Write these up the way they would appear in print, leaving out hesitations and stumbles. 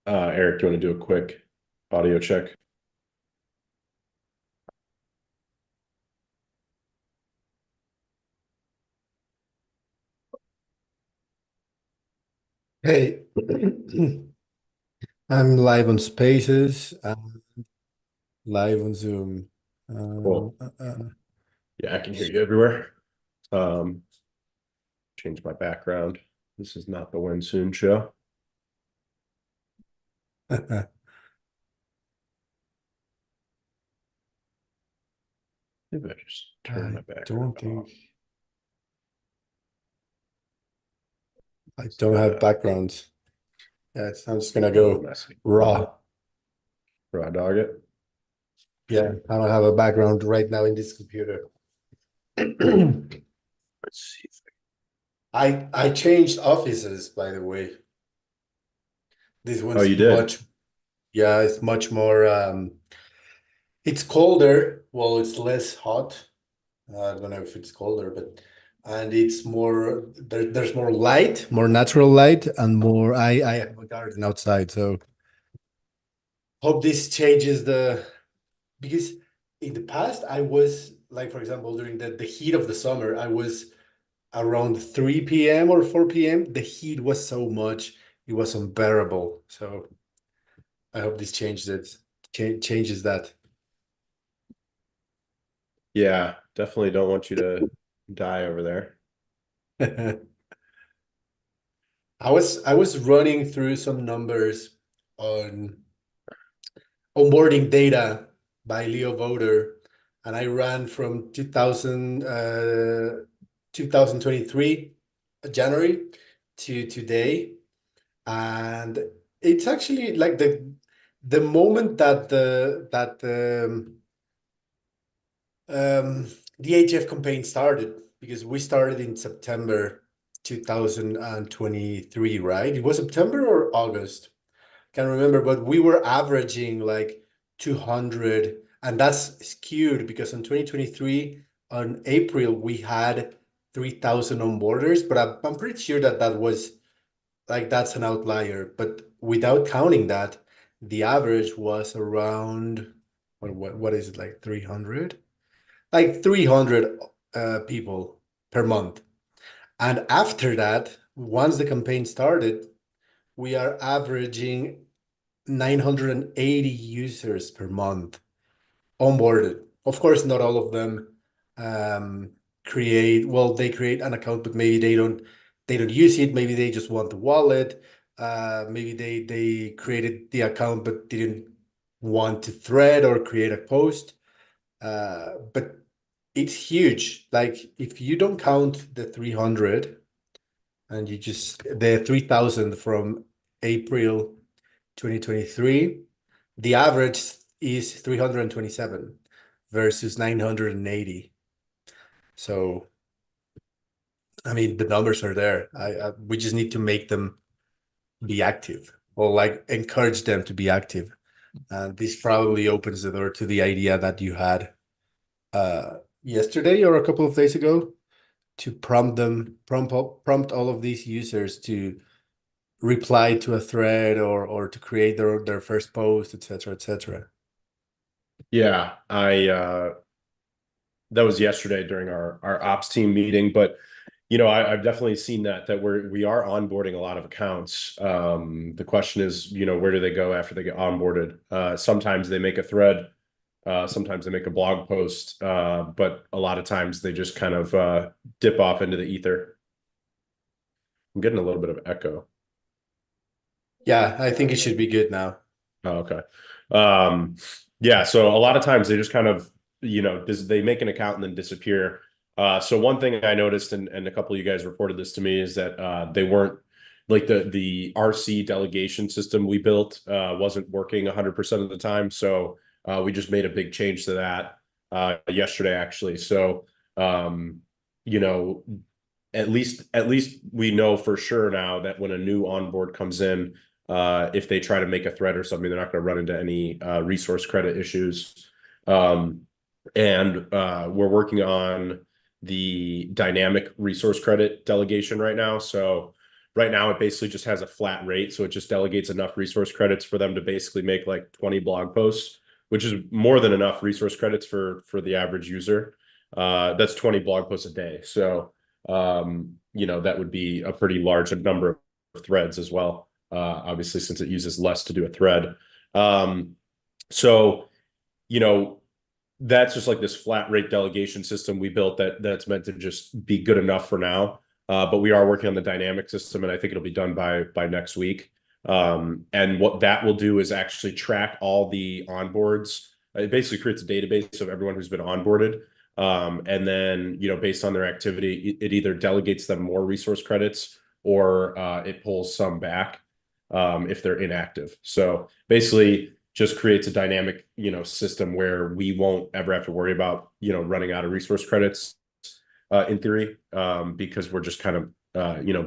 Eric, do you want to do a quick audio check? Hey, I'm live on Spaces. I'm live on Zoom. Cool. Yeah, I can hear you everywhere. Um, Change my background. This is not the Win Soon show. Maybe I just turn my I background don't off. think I don't have backgrounds. I'm just gonna A little go messy. raw. Raw dog it. Yeah, I don't have a background right now in this computer. Let's see. I changed offices, by the way. This Oh, one's you did? it's much more it's colder. Well, it's less hot. I don't know if it's colder, but and it's more there's more light, more natural light, and more I have a garden outside, so hope this changes the because in the past I was like, for example, during the heat of the summer, I was around 3 p.m. or 4 p.m. The heat was so much, it was unbearable. So I hope this changes that. Yeah, definitely don't want you to die over there. I was running through some numbers on onboarding data by Leo Voter, and I ran from 2023 January to today, and it's actually like the moment that the HF campaign started, because we started in September 2023, right? It was September or August. Can't remember, but we were averaging like 200, and that's skewed because in 2023, on April, we had 3,000 onboarders, but I'm pretty sure that that was like that's an outlier. But without counting that, the average was around what is it, like 300? Like 300 people per month. And after that, once the campaign started, we are averaging 980 users per month onboarded. Of course, not all of them um, they create an account, but maybe they don't use it. Maybe they just want the wallet. Maybe they created the account but didn't want to thread or create a post. But it's huge. Like if you don't count the 300 and you just the 3,000 from April 2023, the average is 327 versus 980. So, I mean, the numbers are there. We just need to make them be active, or like encourage them to be active. And this probably opens the door to the idea that you had yesterday or a couple of days ago to prompt all of these users to reply to a thread or to create their first post, etc., etc. Yeah, I that was yesterday during our ops team meeting, but I've definitely seen that we are onboarding a lot of accounts. The question is, where do they go after they get onboarded? Sometimes they make a thread, sometimes they make a blog post, but a lot of times they just kind of dip off into the ether. I'm getting a little bit of echo. Yeah, I think it should be good now. Oh, okay. Um, yeah, so a lot of times they just kind of, they make an account and then disappear. So one thing I noticed, and a couple of you guys reported this to me, is that they weren't like the RC delegation system we built wasn't working 100% of the time. So we just made a big change to that yesterday, actually. So um, you know, at least we know for sure now that when a new onboard comes in, if they try to make a thread or something, they're not going to run into any resource credit issues. Um, and we're working on the dynamic resource credit delegation right now. So Right now, it basically just has a flat rate, so it just delegates enough resource credits for them to basically make like 20 blog posts, which is more than enough resource credits for the average user. That's 20 blog posts a day. So, that would be a pretty large number of threads as well. Obviously, since it uses less to do a thread. So, you know, that's just like this flat rate delegation system we built that's meant to just be good enough for now. But we are working on the dynamic system, and I think it'll be done by next week. And what that will do is actually track all the onboards. It basically creates a database of everyone who's been onboarded. And then, based on their activity, it either delegates them more resource credits or it pulls some back if they're inactive. So basically, just creates a dynamic, system where we won't ever have to worry about, running out of resource credits, in theory, because we're just kind of,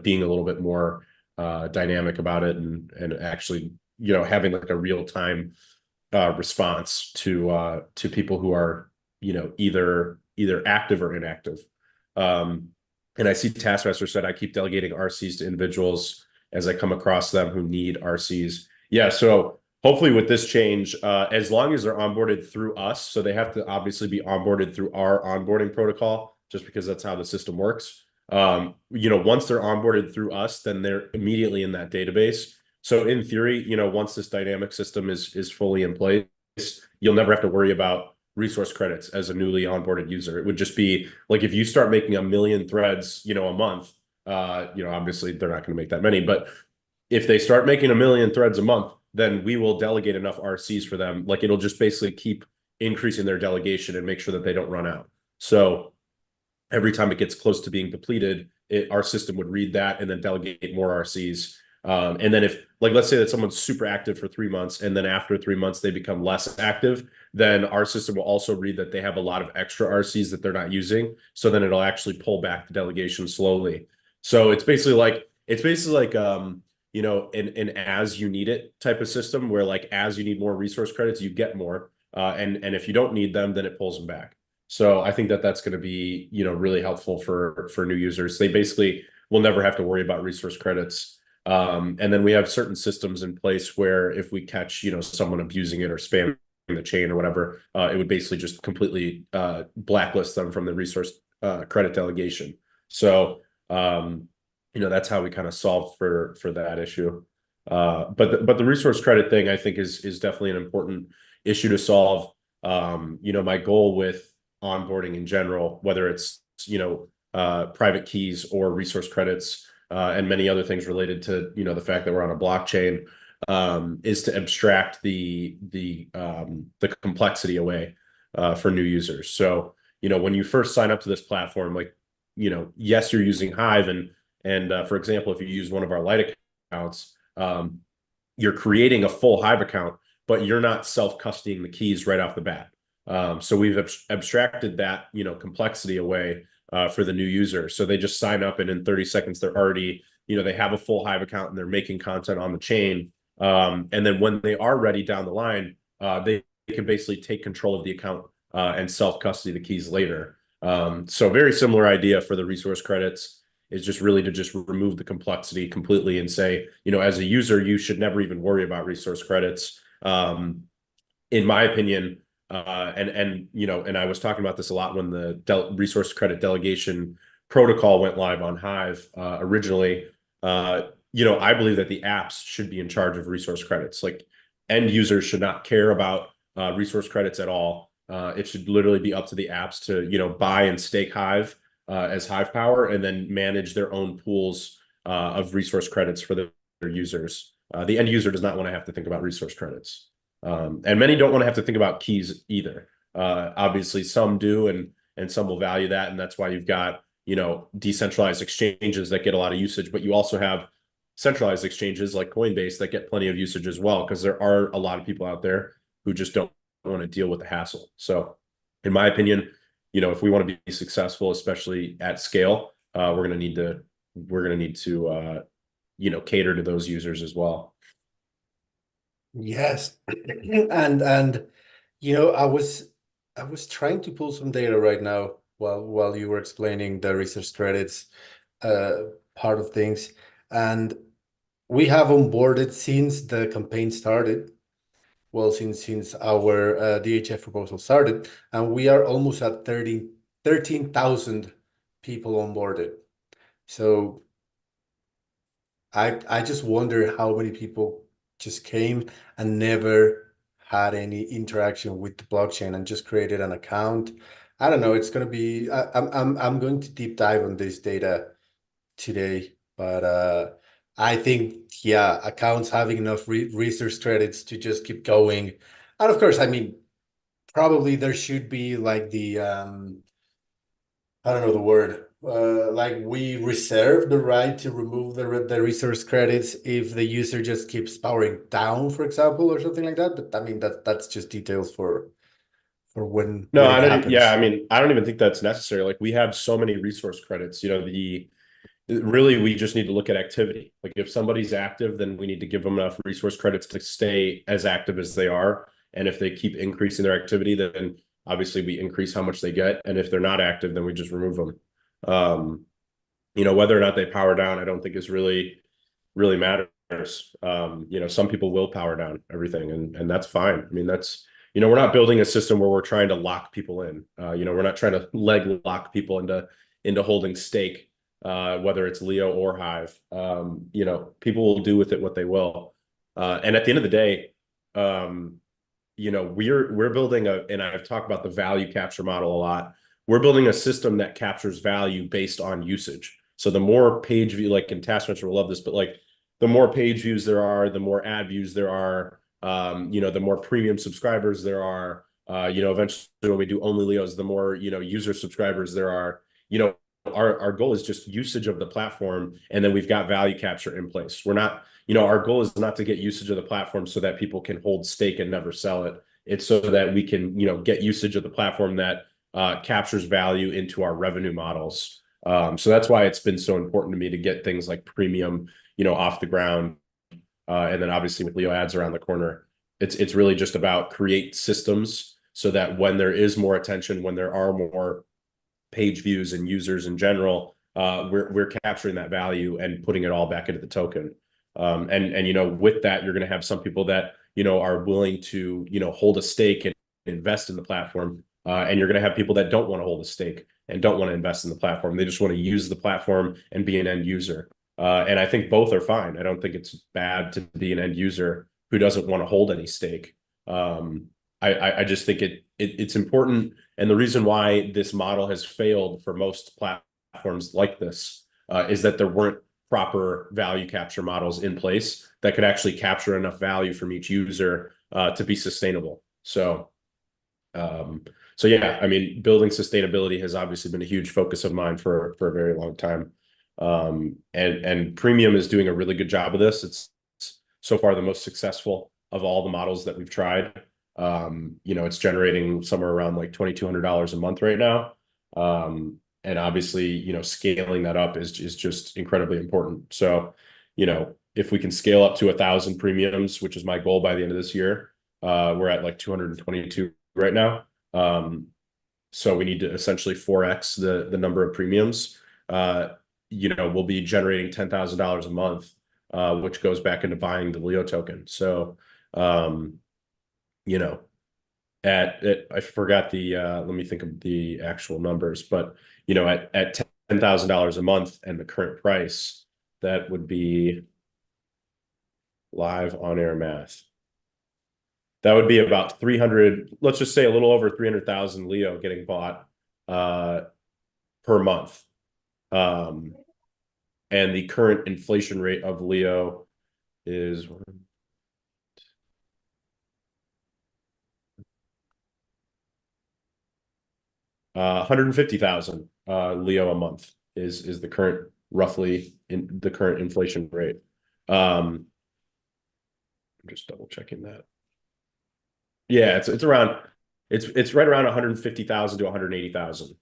being a little bit more dynamic about it and actually, having like a real time response to people who are, either active or inactive. And I see Taskmaster said I keep delegating RCs to individuals as I come across them who need RCs. Yeah, so hopefully with this change, as long as they're onboarded through us, so they have to obviously be onboarded through our onboarding protocol, just because that's how the system works. Once they're onboarded through us, then they're immediately in that database. So in theory, once this dynamic system is fully in place, you'll never have to worry about resource credits as a newly onboarded user. It would just be like if you start making 1 million threads, a month, obviously they're not going to make that many, but if they start making 1 million threads a month, then we will delegate enough RCs for them. Like it'll just basically keep increasing their delegation and make sure that they don't run out. So every time it gets close to being depleted, our system would read that and then delegate more RCs. And then if, like, let's say that someone's super active for 3 months, and then after 3 months they become less active, then our system will also read that they have a lot of extra RCs that they're not using. So then it'll actually pull back the delegation slowly. So it's basically like an as you need it type of system where like as you need more resource credits, you get more. And if you don't need them, then it pulls them back. So I think that that's going to be, really helpful for new users. They basically will never have to worry about resource credits. And then we have certain systems in place where if we catch, someone abusing it or spamming the chain or whatever, it would basically just completely blacklist them from the resource credit delegation. So, that's how we kind of solve for that issue. But the resource credit thing, I think, is definitely an important issue to solve. My goal with onboarding in general, whether it's private keys or resource credits, and many other things related to the fact that we're on a blockchain, is to abstract the complexity away for new users. So when you first sign up to this platform, like yes, you're using Hive, and for example, if you use one of our light accounts, you're creating a full Hive account, but you're not self-custodying the keys right off the bat. So we've abstracted that complexity away for the new user. So they just sign up, and in 30 seconds they're already they have a full Hive account and they're making content on the chain. And then when they are ready down the line, they can basically take control of the account and self-custody the keys later. So very similar idea for the resource credits is just really to just remove the complexity completely and say, as a user, you should never even worry about resource credits. In my opinion, and I was talking about this a lot when the resource credit delegation protocol went live on Hive originally. I believe that the apps should be in charge of resource credits. Like end users should not care about resource credits at all. It should literally be up to the apps to buy and stake Hive as Hive power, and then manage their own pools of resource credits for their users. The end user does not want to have to think about resource credits. And many don't want to have to think about keys either. Obviously, some do, and some will value that, and that's why you've got decentralized exchanges that get a lot of usage, but you also have centralized exchanges like Coinbase that get plenty of usage as well, because there are a lot of people out there who just don't want to deal with the hassle. So, in my opinion, if we want to be successful, especially at scale, we're going to need to cater to those users as well. Yes. And I was trying to pull some data right now while you were explaining the research credits part of things. and we have onboarded since the campaign started. Well, since our DHF proposal started, and we are almost at 13,000 people onboarded. So I just wonder how many people just came and never had any interaction with the blockchain and just created an account. I don't know. It's gonna be. I'm going to deep dive on this data today, but I think yeah, accounts having enough resource credits to just keep going, and of course, I mean, probably there should be like the I don't know the word. Like we reserve the right to remove the resource credits if the user just keeps powering down, for example, or something like that. But I mean that's just details for No, when it I don't. Yeah, I happens. mean, I don't even think that's necessary. Like we have so many resource credits. The really we just need to look at activity. Like if somebody's active, then we need to give them enough resource credits to stay as active as they are. And if they keep increasing their activity, then obviously we increase how much they get. And if they're not active, then we just remove them. Um, whether or not they power down, I don't think is really matters. Some people will power down everything, and that's fine. I mean, we're not building a system where we're trying to lock people in. We're not trying to leg lock people into holding stake, whether it's Leo or Hive. People will do with it what they will. And at the end of the day, we're building and I've talked about the value capture model a lot. We're building a system that captures value based on usage. So the more page view, like, and Taskmaster will love this, but like the more page views there are, the more ad views there are, the more premium subscribers there are. Eventually when we do only Leos, the more, user subscribers there are. Our goal is just usage of the platform, and then we've got value capture in place. We're not, our goal is not to get usage of the platform so that people can hold stake and never sell it. It's so that we can, get usage of the platform that captures value into our revenue models. So that's why it's been so important to me to get things like premium, off the ground. And then obviously with Leo ads around the corner, it's really just about create systems so that when there is more attention, when there are more page views and users in general, we're capturing that value and putting it all back into the token. And with that, you're going to have some people that are willing to hold a stake and invest in the platform, and you're going to have people that don't want to hold a stake and don't want to invest in the platform. They just want to use the platform and be an end user. And I think both are fine. I don't think it's bad to be an end user who doesn't want to hold any stake. I just think it's important, and the reason why this model has failed for most platforms like this is that there weren't proper value capture models in place that could actually capture enough value from each user to be sustainable. So yeah, I mean, building sustainability has obviously been a huge focus of mine for a very long time. And Premium is doing a really good job of this. It's so far the most successful of all the models that we've tried. It's generating somewhere around like $2,200 a month right now. And obviously, scaling that up is just incredibly important. So, if we can scale up to 1,000 premiums, which is my goal by the end of this year, we're at like 222 right now. So we need to essentially 4x the number of premiums. We'll be generating $10,000 a month, which goes back into buying the Leo token. So, you know, I forgot let me think of the actual numbers, but at $10,000 a month and the current price, that would be live on air math. That would be about 300, let's just say a little over 300,000 Leo getting bought per month. And the current inflation rate of Leo is 150,000 Leo a month is the current, roughly, in the current inflation rate. I'm just double checking that. Yeah, it's right around 150,000 to 180,000.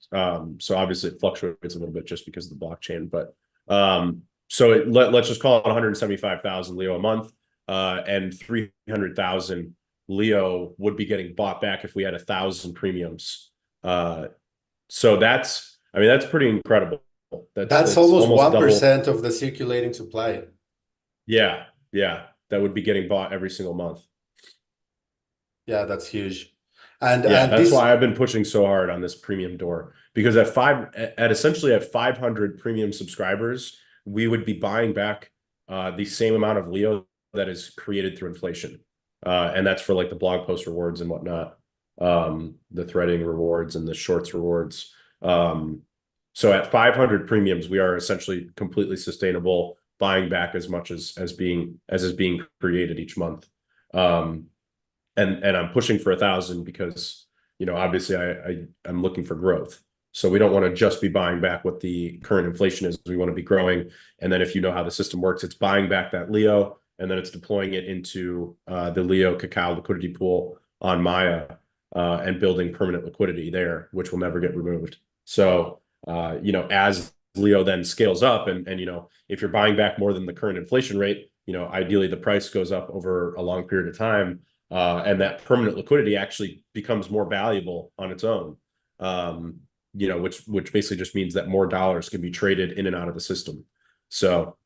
So obviously it fluctuates a little bit just because of the blockchain, but so let's just call it 175,000 Leo a month, and 300,000 Leo would be getting bought back if we had 1,000 premiums. So that's pretty incredible. That's It's almost almost double. 1% of the circulating supply. Yeah, yeah, that would be getting bought every single month. Yeah, that's huge. And Yeah, and that's this why I've been pushing so hard on this premium door because at essentially at 500 premium subscribers, we would be buying back the same amount of Leo that is created through inflation. And that's for like the blog post rewards and whatnot, the threading rewards and the shorts rewards. So at 500 premiums, we are essentially completely sustainable, buying back as much as is being created each month. Um, and I'm pushing for 1,000 because obviously I'm looking for growth. So we don't want to just be buying back what the current inflation is. We want to be growing, and then if you know how the system works, it's buying back that Leo, and then it's deploying it into the Leo Cacao liquidity pool on Maya, and building permanent liquidity there, which will never get removed. So as Leo then scales up, and if you're buying back more than the current inflation rate, ideally the price goes up over a long period of time, and that permanent liquidity actually becomes more valuable on its own. Which basically just means that more dollars can be traded in and out of the system. So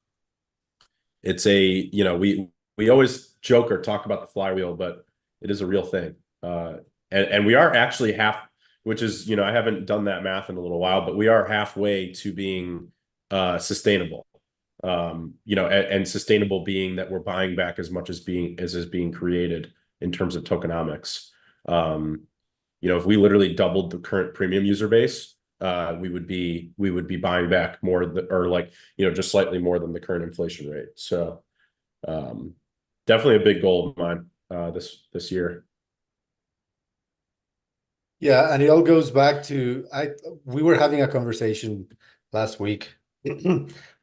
it's we always joke or talk about the flywheel, but it is a real thing. And we are actually which is, I haven't done that math in a little while, but we are halfway to being sustainable. And sustainable being that we're buying back as much as is being created in terms of tokenomics. If we literally doubled the current premium user base, we would be buying back more or like, just slightly more than the current inflation rate. So definitely a big goal of mine this year. Yeah, and it all goes back to we were having a conversation last week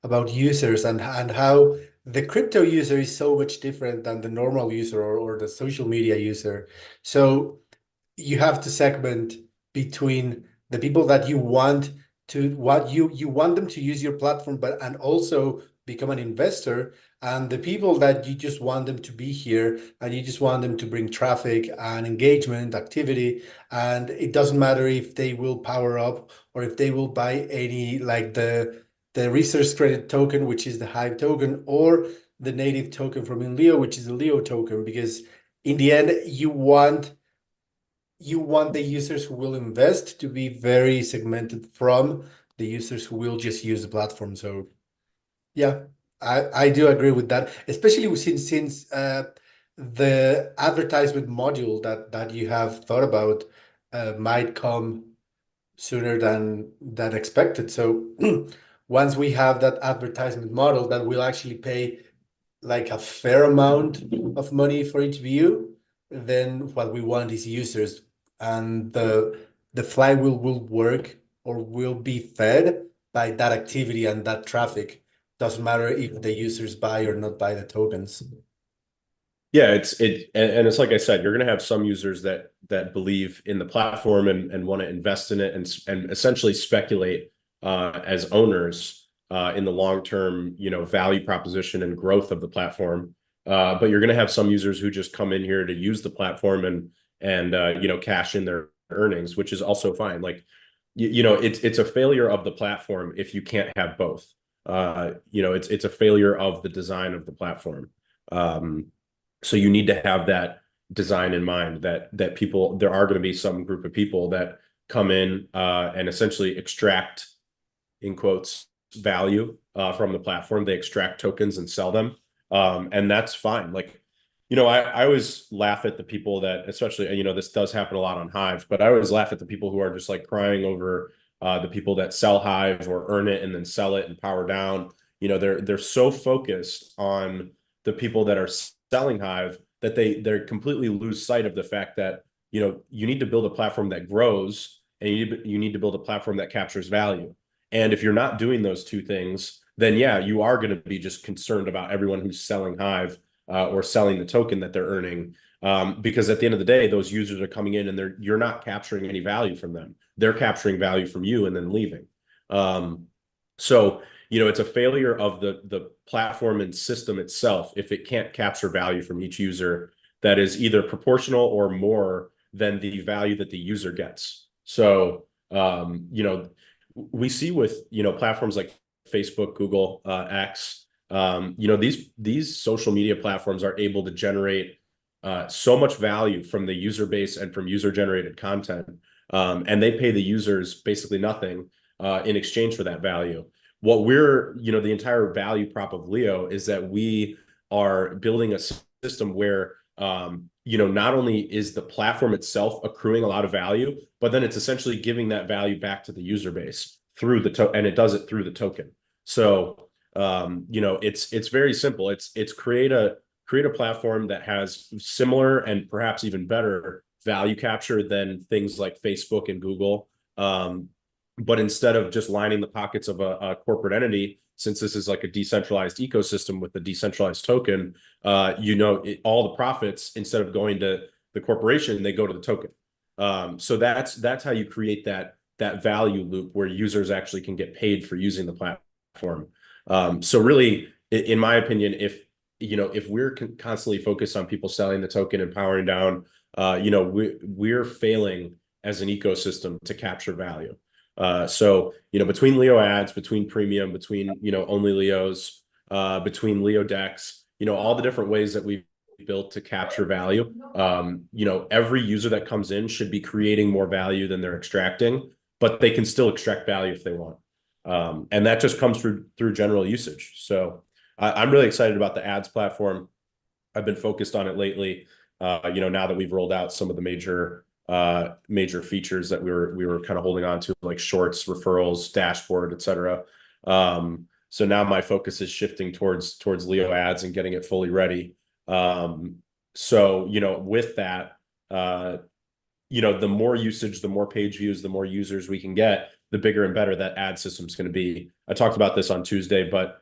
about users and how the crypto user is so much different than the normal user or the social media user. So you have to segment between the people that you want to what you want them to use your platform, but and also become an investor, and the people that you just want them to be here and you just want them to bring traffic and engagement activity, and it doesn't matter if they will power up or if they will buy any like the research credit token, which is the Hive token, or the native token from INLEO, which is the Leo token, because in the end you want the users who will invest to be very segmented from the users who will just use the platform. So yeah, I do agree with that, especially since the advertisement module that you have thought about might come sooner than expected. So once we have that advertisement model that will actually pay like a fair amount of money for each view, then what we want is users, and the flywheel will work or will be fed by that activity and that traffic. Doesn't matter if the users buy or not buy the tokens. Yeah, and it's like I said, you're going to have some users that believe in the platform and want to invest in it and essentially speculate as owners in the long term, value proposition and growth of the platform. But you're going to have some users who just come in here to use the platform and cash in their earnings, which is also fine. Like it's a failure of the platform if you can't have both. It's a failure of the design of the platform. So you need to have that design in mind that people, there are going to be some group of people that come in and essentially extract, in quotes, value from the platform. They extract tokens and sell them. And that's fine. Like, I always laugh at the people that, especially, this does happen a lot on Hive, but I always laugh at the people who are just like crying over the people that sell Hive or earn it and then sell it and power down. They're so focused on the people that are selling Hive that they completely lose sight of the fact that, you need to build a platform that grows, and you need to build a platform that captures value. And if you're not doing those two things, then yeah, you are going to be just concerned about everyone who's selling Hive or selling the token that they're earning. Because at the end of the day, those users are coming in and you're not capturing any value from them. They're capturing value from you and then leaving. So it's a failure of the platform and system itself if it can't capture value from each user that is either proportional or more than the value that the user gets. So we see with, platforms like Facebook, Google, X, these social media platforms are able to generate so much value from the user base and from user generated content. And they pay the users basically nothing in exchange for that value. What the entire value prop of Leo is that we are building a system where, not only is the platform itself accruing a lot of value, but then it's essentially giving that value back to the user base through and it does it through the token. So, it's very simple. It's create a platform that has similar and perhaps even better value capture than things like Facebook and Google. But instead of just lining the pockets of a corporate entity, since this is like a decentralized ecosystem with a decentralized token, all the profits, instead of going to the corporation, they go to the token. So that's how you create that value loop where users actually can get paid for using the platform. So really, in my opinion, if we're constantly focused on people selling the token and powering down, we're failing as an ecosystem to capture value. So, between Leo ads, between premium, between, only Leos, between Leo decks, all the different ways that we've built to capture value. Every user that comes in should be creating more value than they're extracting, but they can still extract value if they want. And that just comes through general usage. So I'm really excited about the ads platform. I've been focused on it lately. Now that we've rolled out some of the major features that we were kind of holding on to, like shorts, referrals, dashboard, etc. So now my focus is shifting towards Leo ads and getting it fully ready. So with that, the more usage, the more page views, the more users we can get, the bigger and better that ad system is going to be. I talked about this on Tuesday, but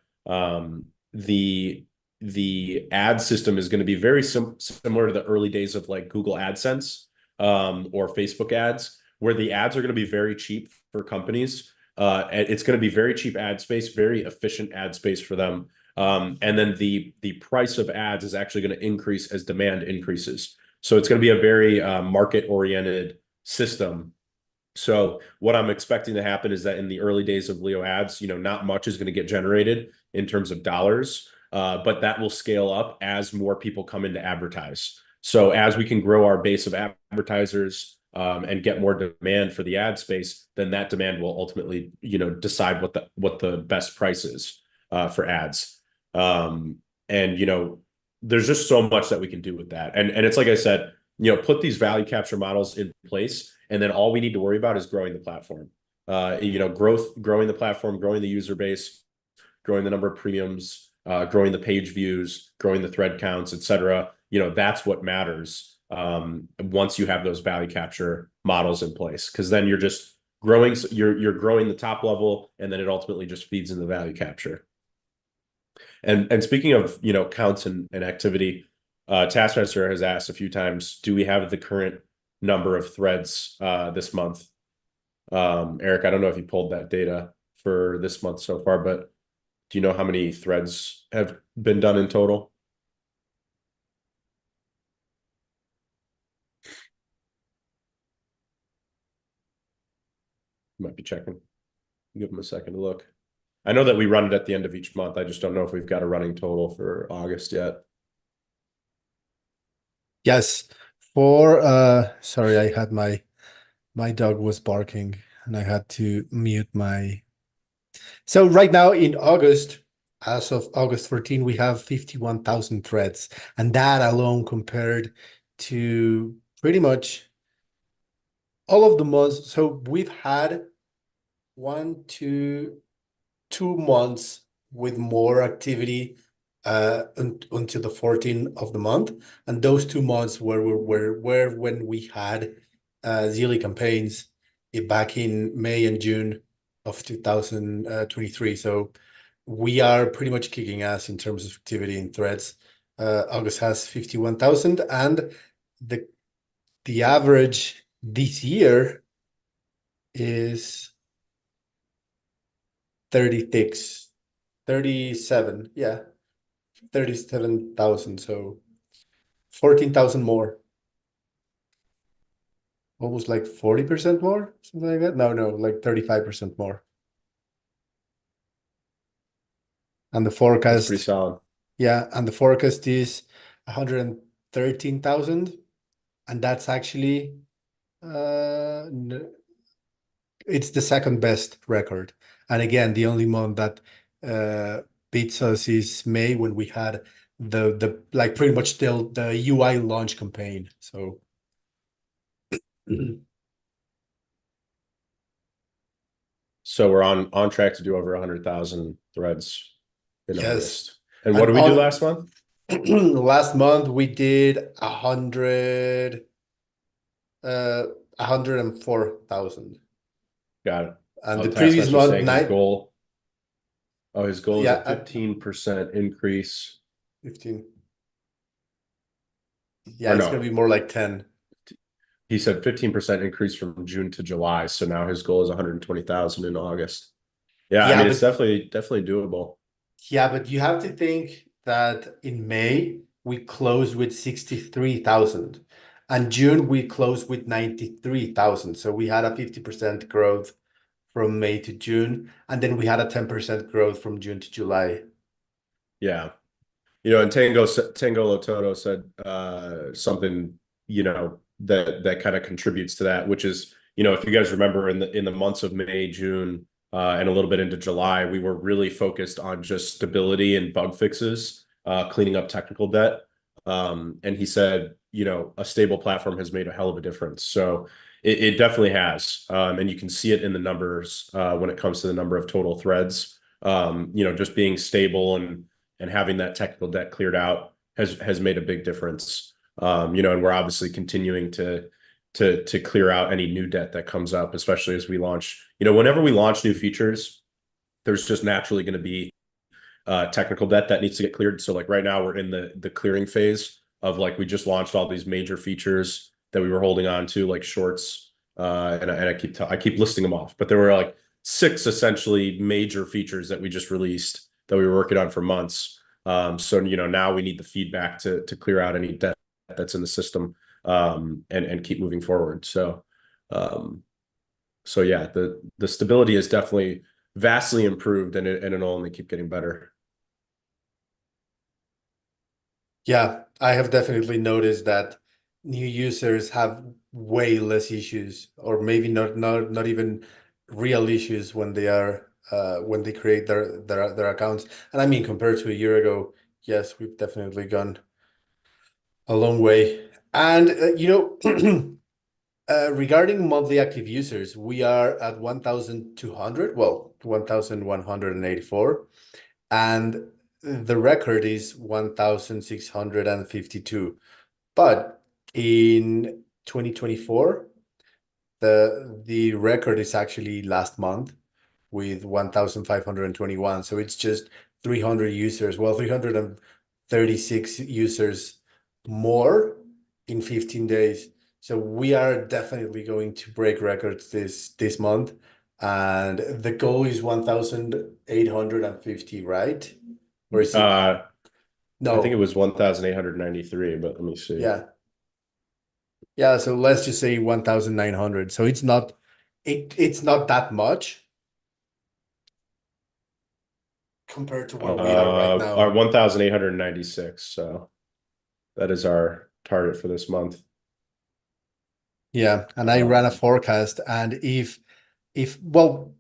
the ad system is going to be very similar to the early days of like Google AdSense or Facebook ads, where the ads are going to be very cheap for companies. It's going to be very cheap ad space, very efficient ad space for them. And then the price of ads is actually going to increase as demand increases. So it's going to be a very market-oriented system. So what I'm expecting to happen is that in the early days of Leo ads, not much is going to get generated in terms of dollars, but that will scale up as more people come in to advertise. So as we can grow our base of advertisers and get more demand for the ad space, then that demand will ultimately, decide what the best price is for ads. And there's just so much that we can do with that. And it's like I said, put these value capture models in place, and then all we need to worry about is growing the platform. Growing the platform, growing the user base, growing the number of premiums, growing the page views, growing the thread counts, etc. That's what matters once you have those value capture models in place, because then you're just growing, you're growing the top level, and then it ultimately just feeds into value capture. And speaking of, counts and activity, Taskmaster has asked a few times, do we have the current number of threads this month? Eric, I don't know if you pulled that data for this month so far, but do you know how many threads have been done in total? You might be checking. Give them a second to look. I know that we run it at the end of each month. I just don't know if we've got a running total for August yet. Yes. Sorry, I had my dog was barking and I had to mute my. So right now in August, as of August 14, we have 51,000 threads, and that alone compared to pretty much all of the months. So we've had 2 months with more activity until the 14th of the month, and those 2 months were when we had daily campaigns back in May and June of 2023. So we are pretty much kicking ass in terms of activity in threads. August has 51,000, and the average this year is 36, 37, yeah, 37,000. So 14,000 more. almost like 40% more, something like that. No, like 35% more. And the That's pretty forecast, solid. yeah, and the forecast is 113,000, and that's actually it's the second best record. And again, the only month that beats us is May, when we had the like pretty much still the UI launch campaign. So So we're on track to do over 100,000 threads in yes. August. And what And did we do on last month? last month we did 104,000. Got it. And Oh, the previous Taskmaster month, saying his goal. Oh, his goal is yeah, a 15% increase. 15. Yeah, Or it's gonna no, be more like 10. he said 15% increase from June to July. So now his goal is 120,000 in August. Yeah, I Yeah, mean it's but definitely doable. you have to think that in May we closed with 63,000, and June we closed with 93,000. So we had a 50% growth from May to June, and then we had a 10% growth from June to July. Yeah. And Tango Lototo said something, that kind of contributes to that, which is, if you guys remember in the months of May, June, and a little bit into July, we were really focused on just stability and bug fixes, cleaning up technical debt. And he said, a stable platform has made a hell of a difference. So it definitely has. And you can see it in the numbers when it comes to the number of total threads. Just being stable and having that technical debt cleared out has made a big difference. And we're obviously continuing to clear out any new debt that comes up, especially as we launch. Whenever we launch new features, there's just naturally going to be technical debt that needs to get cleared. So like right now we're in the clearing phase of, like, we just launched all these major features that we were holding on to, like shorts, and I keep listing them off, but there were like 6 essentially major features that we just released that we were working on for months. So now we need the feedback to clear out any debt that's in the system, and keep moving forward. Um, so yeah, the stability is definitely vastly improved, and it'll only keep getting better. Yeah, I have definitely noticed that new users have way less issues, or maybe not even real issues when they are when they create their accounts. And I mean, compared to a year ago, yes, we've definitely gone a long way. And regarding monthly active users, we are at 1,200, well, 1,184, and the record is 1,652. But in 2024, the record is actually last month with 1,521. So it's just 300 users, well, 336 users more in 15 days. So we are definitely going to break records this month. And the goal is 1,850, right? Or is it? Uh, I think it No. was 1,893, but let me see. Yeah. Yeah, so let's just say 1,900. So it's not that much compared to where we are right Our now. 1,896. So that is our target for this month. Yeah, and I ran a Um, forecast, and if well,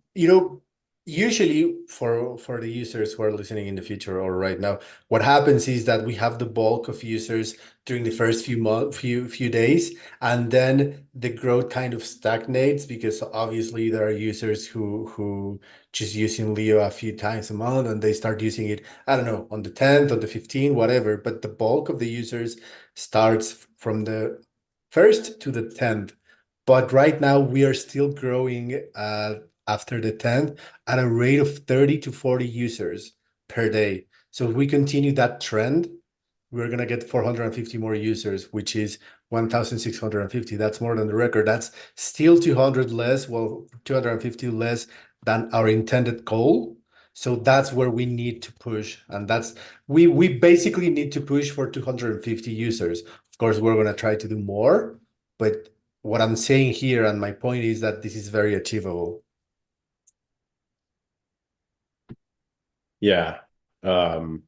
usually for the users who are listening in the future or right now, what happens is that we have the bulk of users during the first few days, and then the growth kind of stagnates, because obviously there are users who just using Leo a few times a month, and they start using it, I don't know, on the 10th, on the 15th, whatever, but the bulk of the users starts from the 1st to the 10th. But right now we are still growing after the 10th at a rate of 30 to 40 users per day. So if we continue that trend, we're going to get 450 more users, which is 1,650. That's more than the record. That's still 200 less, well, 250 less than our intended goal. So that's where we need to push. And that's we basically need to push for 250 users. Of course, we're going to try to do more, but what I'm saying here, and my point is that this is very achievable. Yeah. Um,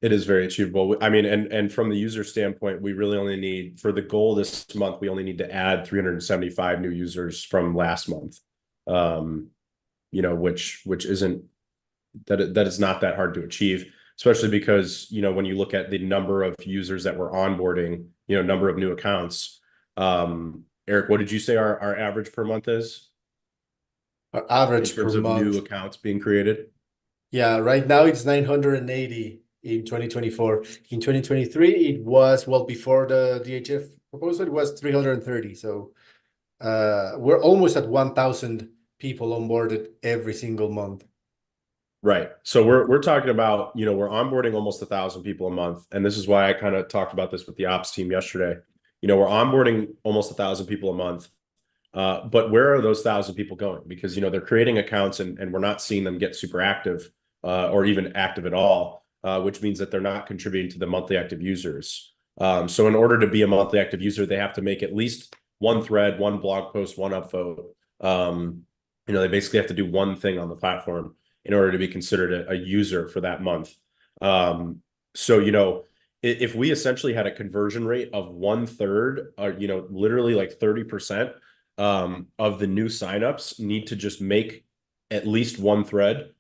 it is very achievable. I mean, and from the user standpoint, we really only need for the goal this month, we only need to add 375 new users from last month. Um, which isn't that is not that hard to achieve, especially because, when you look at the number of users that we're onboarding, number of new accounts. Eric, what did you say our average per month is Our in average per terms of new month. accounts being created? Yeah, right now it's 980 in 2024. In 2023, it was, well, before the DHF proposal, it was 330. So we're almost at 1,000 people onboarded every single month. Right. So we're talking about, we're onboarding almost 1,000 people a month. And this is why I kind of talked about this with the ops team yesterday. We're onboarding almost 1,000 people a month. But where are those 1,000 people going? Because, they're creating accounts and we're not seeing them get super active or even active at all, which means that they're not contributing to the monthly active users. So in order to be a monthly active user, they have to make at least one thread, one blog post, one upvote. They basically have to do one thing on the platform in order to be considered a user for that month. So, if we essentially had a conversion rate of 1/3, or, literally like 30%, of the new signups need to just make at least one thread.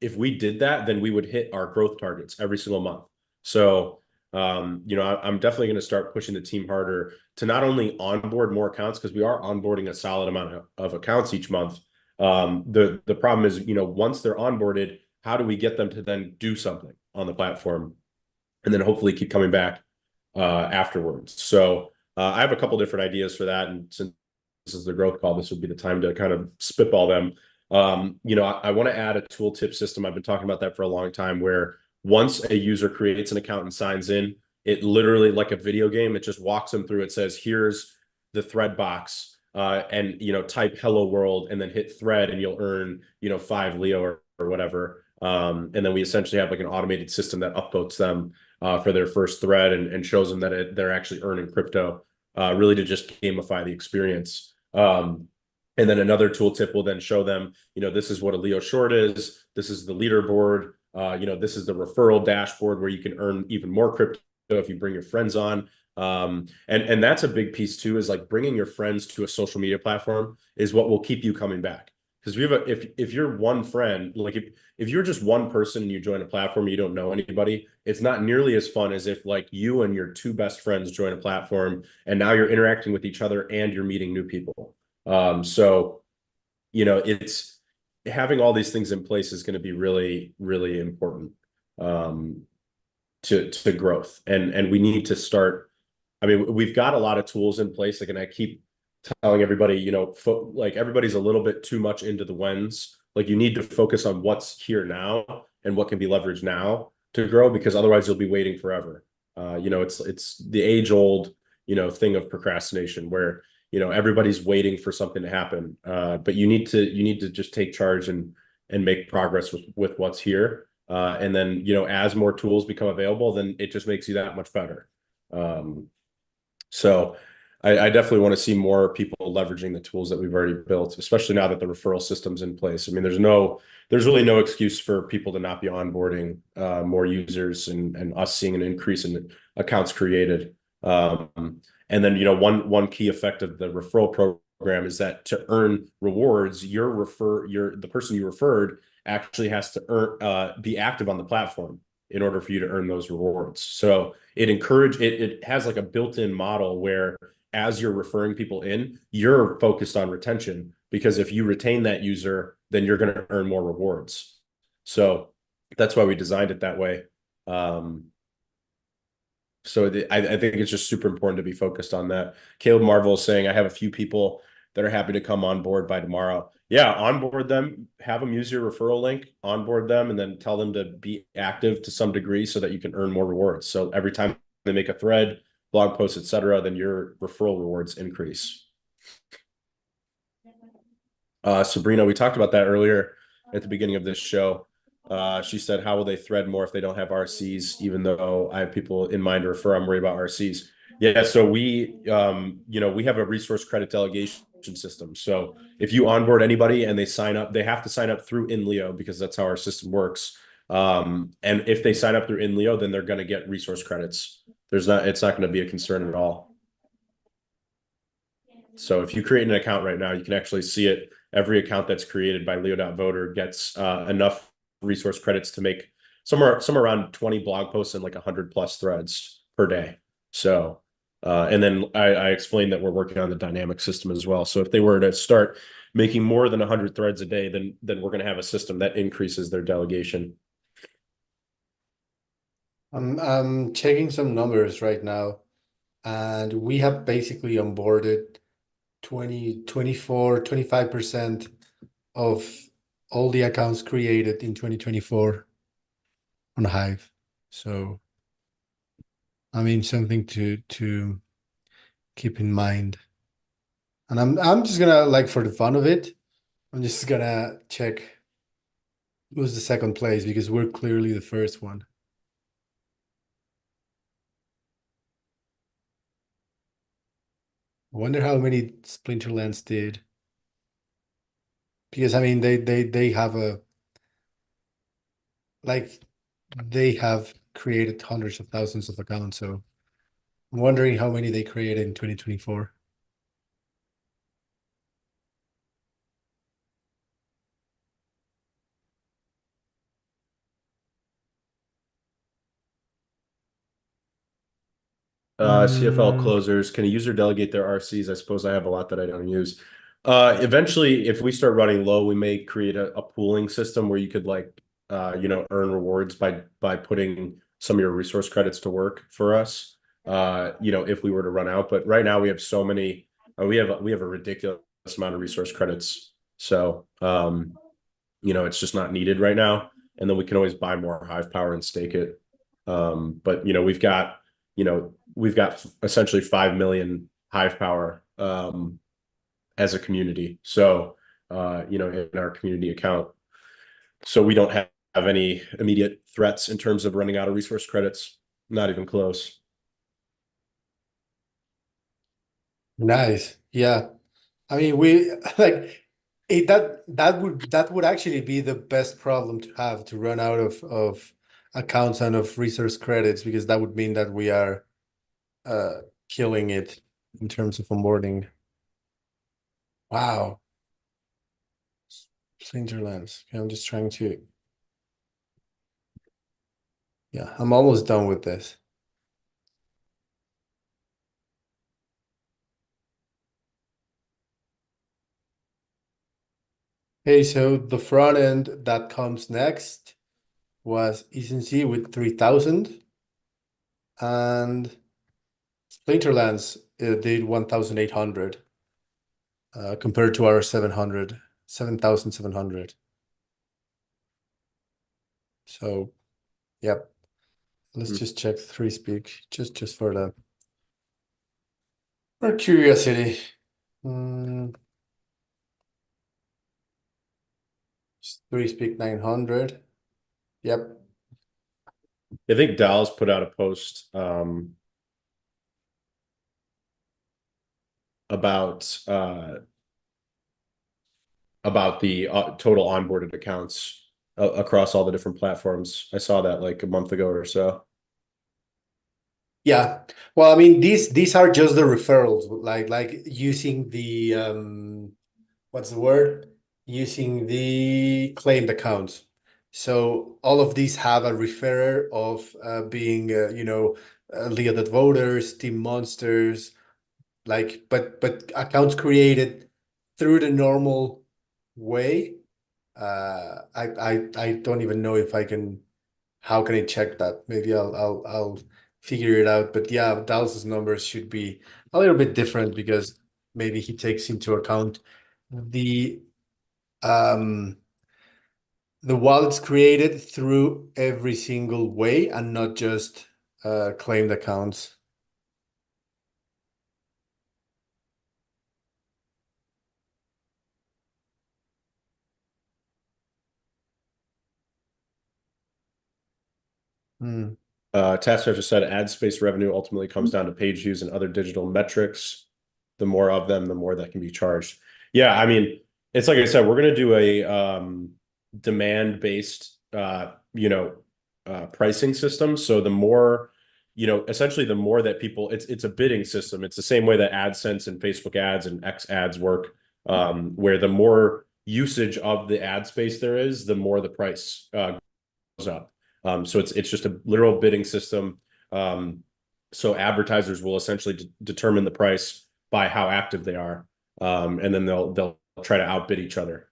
If we did that, then we would hit our growth targets every single month. So, I'm definitely going to start pushing the team harder to not only onboard more accounts, because we are onboarding a solid amount of accounts each month. The problem is, once they're onboarded, how do we get them to then do something on the platform and then hopefully keep coming back afterwards? So I have a couple different ideas for that. And since this is the growth call, this would be the time to kind of spitball them. I want to add a tooltip system. I've been talking about that for a long time, where once a user creates an account and signs in, it literally, like a video game, it just walks them through. It says, here's the thread box, and type hello world and then hit thread and you'll earn 5 Leo or whatever. And then we essentially have like an automated system that upvotes them for their first thread and shows them that they're actually earning crypto, really to just gamify the experience. And then another tooltip will then show them, this is what a Leo short is. This is the leaderboard. This is the referral dashboard where you can earn even more crypto if you bring your friends on. And that's a big piece too, is like bringing your friends to a social media platform is what will keep you coming back. Because if you're one friend, like if you're just one person and you join a platform, you don't know anybody, it's not nearly as fun as if like you and your two best friends join a platform and now you're interacting with each other and you're meeting new people. So, it's having all these things in place is going to be really, really important to growth. And we need to start. I mean, we've got a lot of tools in place. Like, and I keep telling everybody, like everybody's a little bit too much into the whens. Like you need to focus on what's here now and what can be leveraged now to grow, because otherwise you'll be waiting forever. It's the age old, thing of procrastination where, everybody's waiting for something to happen. But you need to just take charge and make progress with what's here. And then, as more tools become available, then it just makes you that much better. So I definitely want to see more people leveraging the tools that we've already built, especially now that the referral system's in place. I mean, there's really no excuse for people to not be onboarding more users and us seeing an increase in accounts created. And then, one key effect of the referral program is that to earn rewards, the person you referred actually has to be active on the platform in order for you to earn those rewards. So it has like a built-in model where as you're referring people in, you're focused on retention, because if you retain that user, then you're going to earn more rewards. So that's why we designed it that way. I think it's just super important to be focused on that. Caleb Marvel is saying, I have a few people that are happy to come on board by tomorrow. Yeah, onboard them, have them use your referral link, onboard them, and then tell them to be active to some degree so that you can earn more rewards. So every time they make a thread, blog post, etc., then your referral rewards increase. Sabrina, we talked about that earlier at the beginning of this show. She said, how will they thread more if they don't have RCs, even though I have people in mind to refer, I'm worried about RCs. Yeah, so we have a resource credit delegation system. So if you onboard anybody and they sign up, they have to sign up through INLEO because that's how our system works. And if they sign up through INLEO, then they're going to get resource credits. It's not going to be a concern at all. So if you create an account right now, you can actually see it. Every account that's created by Leo.voter gets enough resource credits to make somewhere around 20 blog posts and like 100 plus threads per day. So and then I explained that we're working on the dynamic system as well. So if they were to start making more than 100 threads a day, then we're going to have a system that increases their delegation. I'm checking some numbers right now, and we have basically onboarded 20, 24, 25% of all the accounts created in 2024 on Hive. So, I mean, something to keep in mind. And I'm just gonna, like, for the fun of it, I'm just gonna check who's the second place because we're clearly the first one. I wonder how many Splinterlands did. Because I mean they have a like they have created hundreds of thousands of accounts, so I'm wondering how many they created in 2024. CFL Mm, closers, can a user delegate their RCs? I suppose I have a lot that I don't use. Eventually, if we start running low, we may create a pooling system where you could earn rewards by putting some of your resource credits to work for us. If we were to run out, but right now we have so many, we have a ridiculous amount of resource credits. So, it's just not needed right now. And then we can always buy more Hive power and stake it. But we've got essentially 5 million Hive power as a community. So in our community account. So we don't have any immediate threats in terms of running out of resource credits. Not even close. nice. Yeah. I mean, we like it, that would actually be the best problem to have, to run out of accounts and of resource credits, because that would mean that we are uh killing it in terms of onboarding. Wow. Splinterlands. Okay, I'm just trying to, yeah, I'm almost done with this. Okay, so the front end that comes next was ECNC with 3,000, and Splinterlands did 1,800 compared to our 7,700. So, yep. Let's just check 3Speak just for curiosity. Mm, 3Speak 900. Yep. I think Dallas put out a post about the total onboarded accounts across all the different platforms. I saw that like a month ago or so. Yeah. Well, I mean, these are just the referrals, like using the what's the word? Using the claimed accounts. So all of these have a referrer of being Leo voters, team monsters, like, but accounts created through the normal way. I don't even know if I can. How can I check that? Maybe I'll figure it out. But yeah, Dallas's numbers should be a little bit different because maybe he takes into account the um the wallets created through every single way and not just claimed accounts. Mm. Taskmaster said ad space revenue ultimately comes down to page views and other digital metrics. The more of them, the more that can be charged. Yeah, I mean, it's like I said, we're gonna do a demand-based pricing system. So the more, essentially the more that people, it's a bidding system. It's the same way that AdSense and Facebook ads and X ads work, where the more usage of the ad space there is, the more the price goes up. So it's just a literal bidding system. So advertisers will essentially determine the price by how active they are, and then they'll try to outbid each other.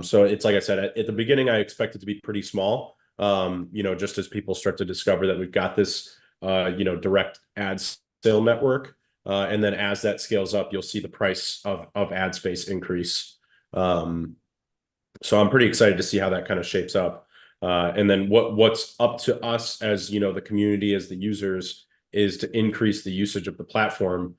So it's like I said at the beginning, I expect it to be pretty small. Just as people start to discover that we've got this, direct ad sale network, and then as that scales up, you'll see the price of ad space increase. So I'm pretty excited to see how that kind of shapes up. And then what's up to us as the community, as the users, is to increase the usage of the platform,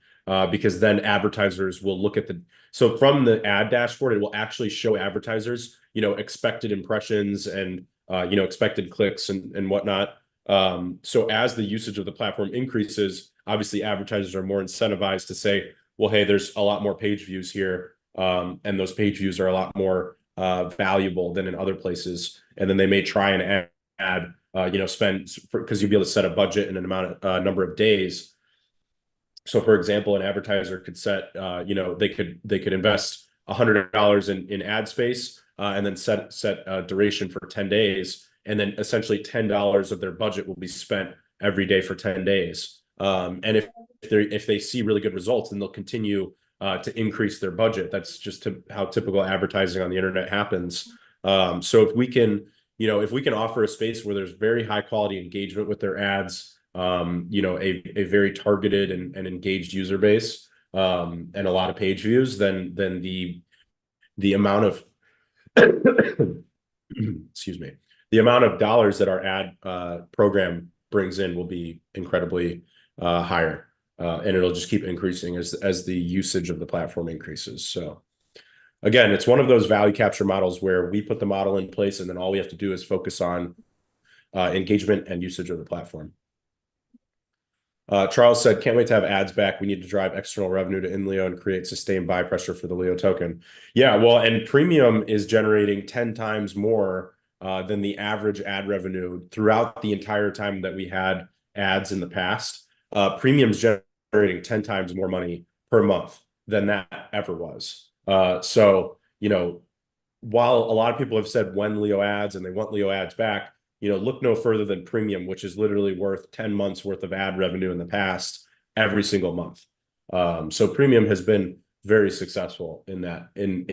because then advertisers will look at so from the ad dashboard, it will actually show advertisers expected impressions and expected clicks and whatnot. So as the usage of the platform increases, obviously advertisers are more incentivized to say, well, hey, there's a lot more page views here, and those page views are a lot more valuable than in other places. And then they may try and add, spend, because you'll be able to set a budget and an amount of number of days. So, for example, an advertiser could set, they could invest $100 in ad space, and then set a duration for 10 days, and then essentially $10 of their budget will be spent every day for 10 days. And if they see really good results, then they'll continue to increase their budget. That's just how typical advertising on the internet happens. So if we can offer a space where there's very high quality engagement with their ads, a very targeted and engaged user base, and a lot of page views, then the amount of excuse me, the amount of dollars that our ad program brings in will be incredibly higher, and it'll just keep increasing as the usage of the platform increases. So again, it's one of those value capture models where we put the model in place, and then all we have to do is focus on engagement and usage of the platform. Charles said, can't wait to have ads back. We need to drive external revenue to INLEO and create sustained buy pressure for the Leo token. Yeah, well, and premium is generating 10 times more than the average ad revenue throughout the entire time that we had ads in the past. Premium's generating 10 times more money per month than that ever was. So, while a lot of people have said when Leo ads and they want Leo ads back, look no further than premium, which is literally worth 10 months worth of ad revenue in the past every single month. So premium has been very successful in that, in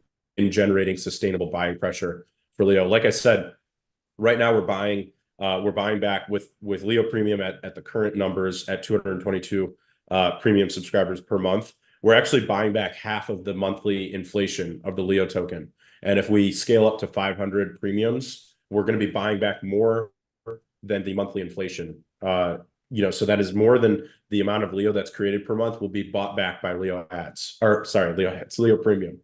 generating sustainable buying pressure for Leo. Like I said, right now we're buying back with Leo Premium at the current numbers at 222 premium subscribers per month. We're actually buying back half of the monthly inflation of the Leo token. And if we scale up to 500 premiums, we're going to be buying back more than the monthly inflation. So that is more than the amount of Leo that's created per month will be bought back by Leo ads, or sorry, Leo ads, Leo Premium.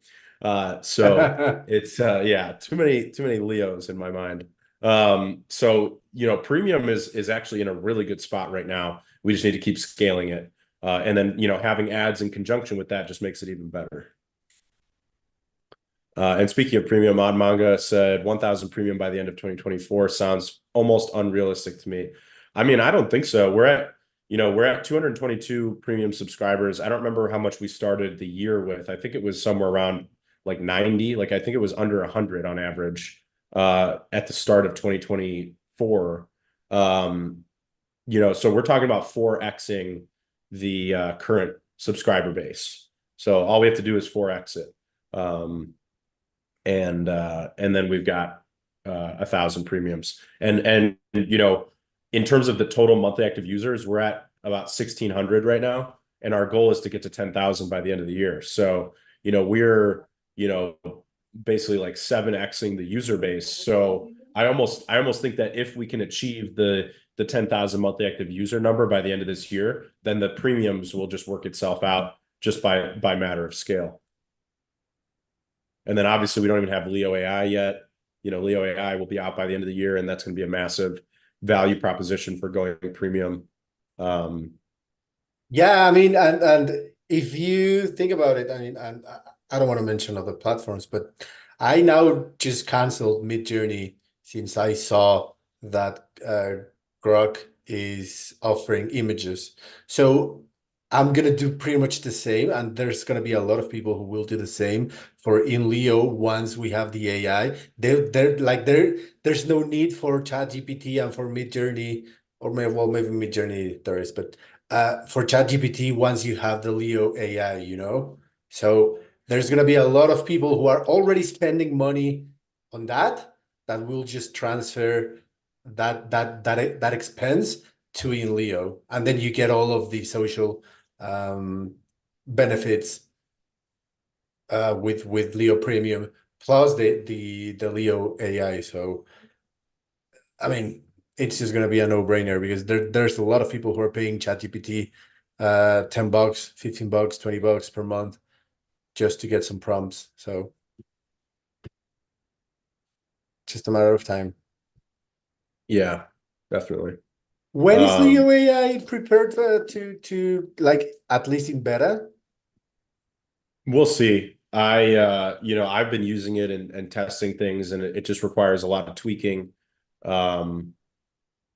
So it's too many Leos in my mind. So premium is actually in a really good spot right now. We just need to keep scaling it. And then having ads in conjunction with that just makes it even better. And speaking of premium, Odd Manga said 1,000 premium by the end of 2024 sounds almost unrealistic to me. I mean, I don't think so. We're at 222 premium subscribers. I don't remember how much we started the year with. I think it was somewhere around like 90. Like I think it was under 100 on average at the start of 2024. So we're talking about 4xing the current subscriber base. So all we have to do is 4x it. And then we've got 1,000 premiums. And in terms of the total monthly active users, we're at about 1,600 right now, and our goal is to get to 10,000 by the end of the year. So we're basically like 7xing the user base. So I almost think that if we can achieve the 10,000 monthly active user number by the end of this year, then the premiums will just work itself out just by matter of scale. And then obviously we don't even have Leo AI yet. Leo AI will be out by the end of the year, and that's going to be a massive value proposition for going premium. Um, Yeah, I mean, and if you think about it, I mean, and I don't want to mention other platforms, but I now just canceled Midjourney since I saw that Grok is offering images. So I'm gonna do pretty much the same, and there's gonna be a lot of people who will do the same for INLEO once we have the AI. There's no need for ChatGPT and for Midjourney, or maybe Midjourney there is, but for ChatGPT once you have the Leo AI, you know? So there's going to be a lot of people who are already spending money on that that will just transfer that expense to in Leo, and then you get all of the social benefits with Leo Premium plus the Leo AI. So I mean, it's just gonna be a no-brainer because there's a lot of people who are paying ChatGPT $10, $15, $20 per month just to get some prompts. So just a matter of time. yeah, definitely. When is Leo Um, AI prepared to like at least in beta? we'll see. I've been using it and testing things, and it just requires a lot of tweaking. Um,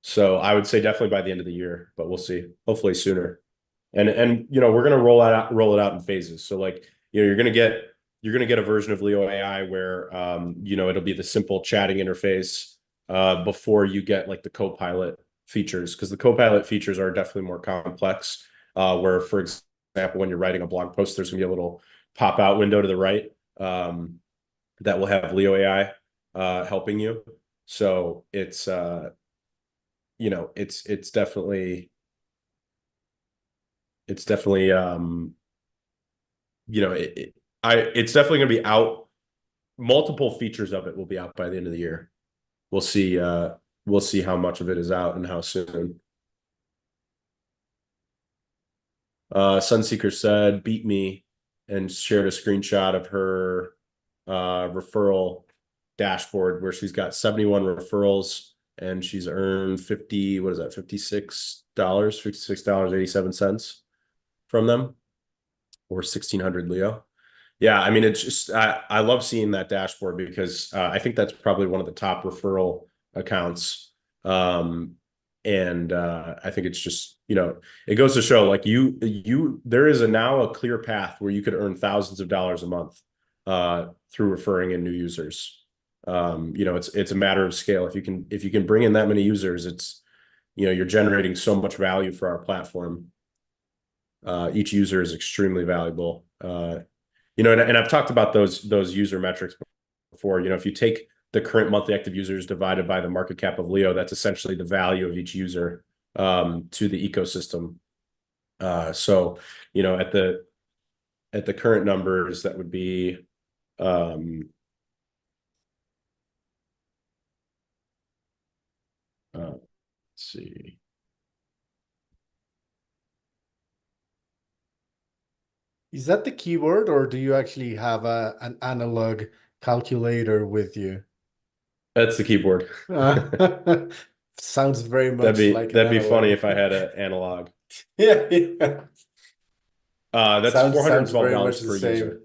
so I would say definitely by the end of the year, but we'll see. Hopefully sooner. And we're gonna roll it out in phases. So like, you're gonna get a version of Leo AI where it'll be the simple chatting interface before you get like the Copilot features, because the Copilot features are definitely more complex. Where, for example, when you're writing a blog post, there's gonna be a little pop-out window to the right that will have Leo AI helping you. So it's definitely it's definitely you know, it's definitely going to be out. Multiple features of it will be out by the end of the year. We'll see. We'll see how much of it is out and how soon. Sunseeker said, "Beat me," and shared a screenshot of her referral dashboard where she's got 71 referrals and she's earned 50. What is that? $56. $56.87 from them, or 1,600 Leo. Yeah, I mean, it's just I love seeing that dashboard because I think that's probably one of the top referral accounts. Um, and I think it's just, it goes to show like there is now a clear path where you could earn thousands of dollars a month through referring in new users. It's a matter of scale. If you can bring in that many users, you're generating so much value for our platform. Each user is extremely valuable. And I've talked about those user metrics before. If you take the current monthly active users divided by the market cap of Leo, that's essentially the value of each user to the ecosystem. So, at the current numbers, that would be let's see. Is that the keyword, or do you actually have an analog calculator with you? That's the keyboard. Sounds very That'd much be like an that'd be funny analog. if I had an analog. Yeah, yeah. That's Sounds very $412 much the per same. user.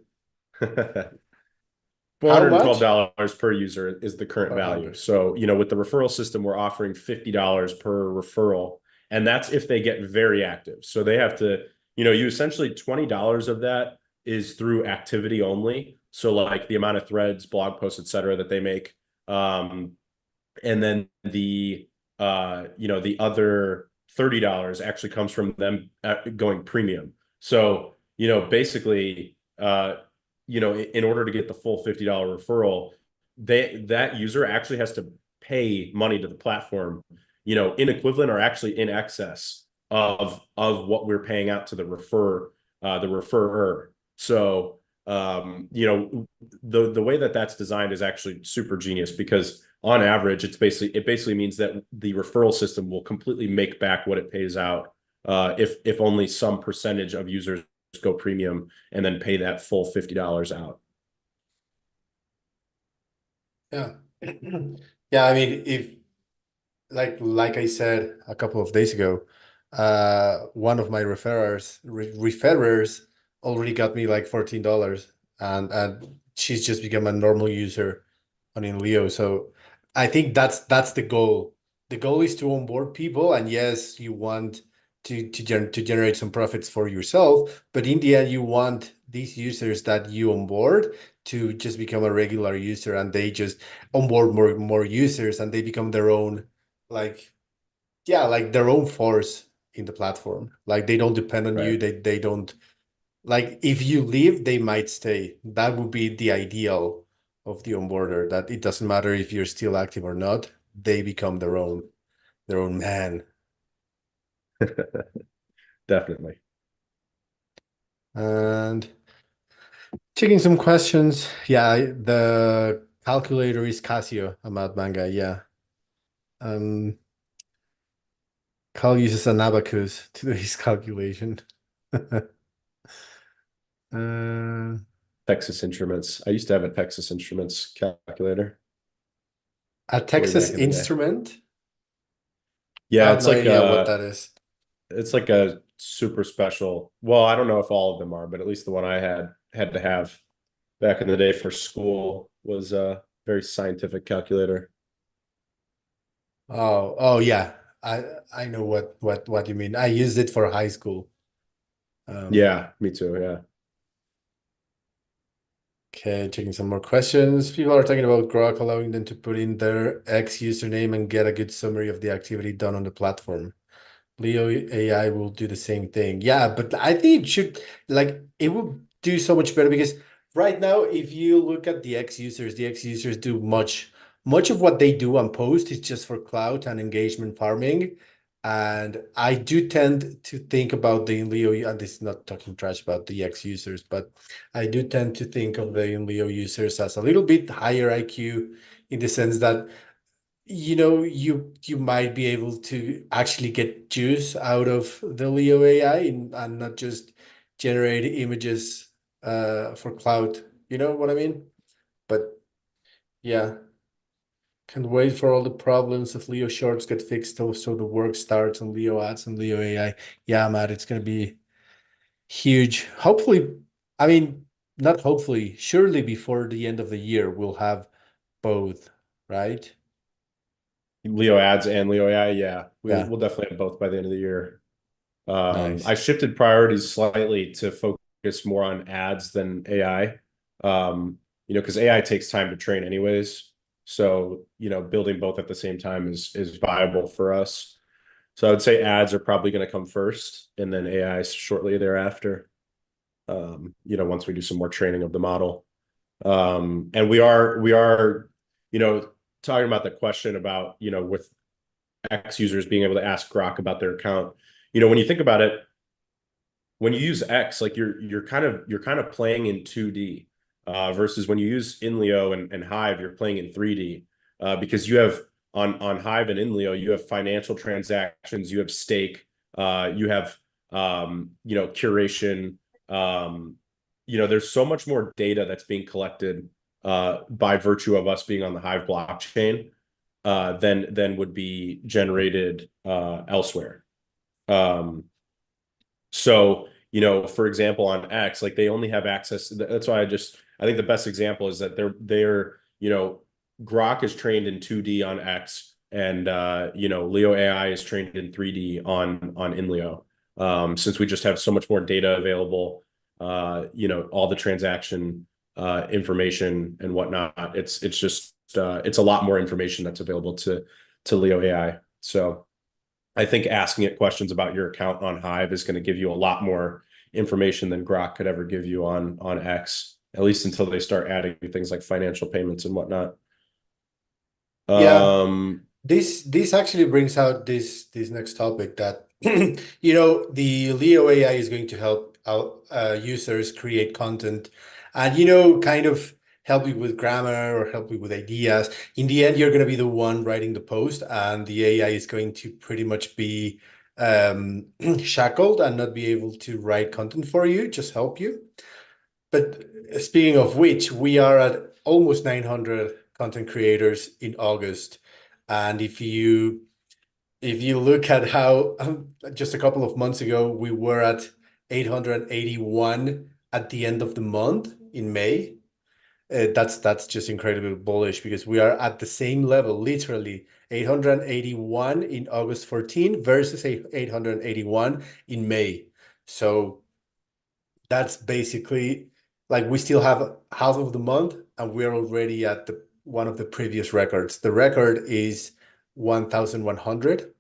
How $412 much? per user is the current value. 400. So, with the referral system, we're offering $50 per referral. And that's if they get very active. So they have to, you essentially $20 of that is through activity only. So like the amount of threads, blog posts, et cetera, that they make. And then the other $30 actually comes from them going premium. So, basically, in order to get the full $50 referral, that user actually has to pay money to the platform, in equivalent or actually in excess of what we're paying out to the referrer. So, the way that that's designed is actually super genius, because on average, it basically means that the referral system will completely make back what it pays out, if only some percentage of users go premium and then pay that full $50 out. Yeah. Yeah, I mean, like I said a couple of days ago, one of my referrers already got me like $14, and she's just become a normal user on INLEO. So I think that's the goal. The goal is to onboard people, and yes, you want to generate some profits for yourself, but in the end, you want these users that you onboard to just become a regular user, and they just onboard more users, and they become their own, like, yeah, like their own force in the platform. Like they don't depend on you. Right. They don't, like, if you leave, they might stay. That would be the ideal of the onboarder, that it doesn't matter if you're still active or not, they become their own man. Definitely. And taking some questions. Yeah, the calculator is Casio, a mad manga. Yeah. Um, Cal uses an abacus to do his calculation. Uh, Texas Instruments. I used to have a Texas Instruments calculator a way Texas back in the day. instrument. I Yeah, have no idea what that is. it's like a super special. Well, I don't know if all of them are, but at least the one I had to have back in the day for school was a very scientific calculator. Oh yeah. I know what you mean. I used it for high school. Um, Yeah, me too. Yeah. okay, taking some more questions. People are talking about Grok allowing them to put in their X username and get a good summary of the activity done on the platform. Leo AI will do the same thing. Yeah, but I think it should, like, it will do so much better, because right now, if you look at the X users do much of what they do on post is just for clout and engagement farming. And I do tend to think about the Leo, and this is not talking trash about the X users, but I do tend to think of the Leo users as a little bit higher IQ, in the sense that, you might be able to actually get juice out of the Leo AI, and not just generate images for cloud. You know what I mean? But yeah, can't wait for all the problems of Leo shorts get fixed, so the work starts on Leo ads and Leo AI. Yeah, Matt, it's gonna be huge. Hopefully, I mean, not hopefully, surely before the end of the year we'll have both, right? Leo ads and Leo AI. Yeah, Yeah, we'll definitely have both by the end of the year. I nice. shifted priorities slightly to focus more on ads than AI. Because AI takes time to train anyways. So, building both at the same time is viable for us. So I would say ads are probably going to come first and then AI shortly thereafter. Once we do some more training of the model. And we are, you know, talking about the question about, with X users being able to ask Grok about their account. When you think about it, when you use X, like you're kind of playing in 2D, versus when you use INLEO and Hive, you're playing in 3D, because you have on Hive and INLEO, you have financial transactions, you have stake, you have curation. There's so much more data that's being collected by virtue of us being on the Hive blockchain, than would be generated elsewhere. Um, so, for example, on X, like they only have access. That's why I think the best example is that Grok is trained in 2D on X, and Leo AI is trained in 3D on INLEO. Since we just have so much more data available, all the transaction information and whatnot, it's a lot more information that's available to Leo AI. So I think asking it questions about your account on Hive is going to give you a lot more information than Grok could ever give you on X, at least until they start adding things like financial payments and whatnot. Yeah, Um, this actually brings out this next topic, that the Leo AI is going to help out users create content, and kind of help you with grammar or help you with ideas. In the end, you're going to be the one writing the post, and the AI is going to pretty much be shackled and not be able to write content for you, just help you. But speaking of which, we are at almost 900 content creators in August. And if you if you look at how just a couple of months ago we were at 881 at the end of the month in May. That's just incredibly bullish because we are at the same level, literally 881 in August 14 versus 881 in May. So that's basically like we still have half of the month and we're already at the one of the previous records. The record is 1,100.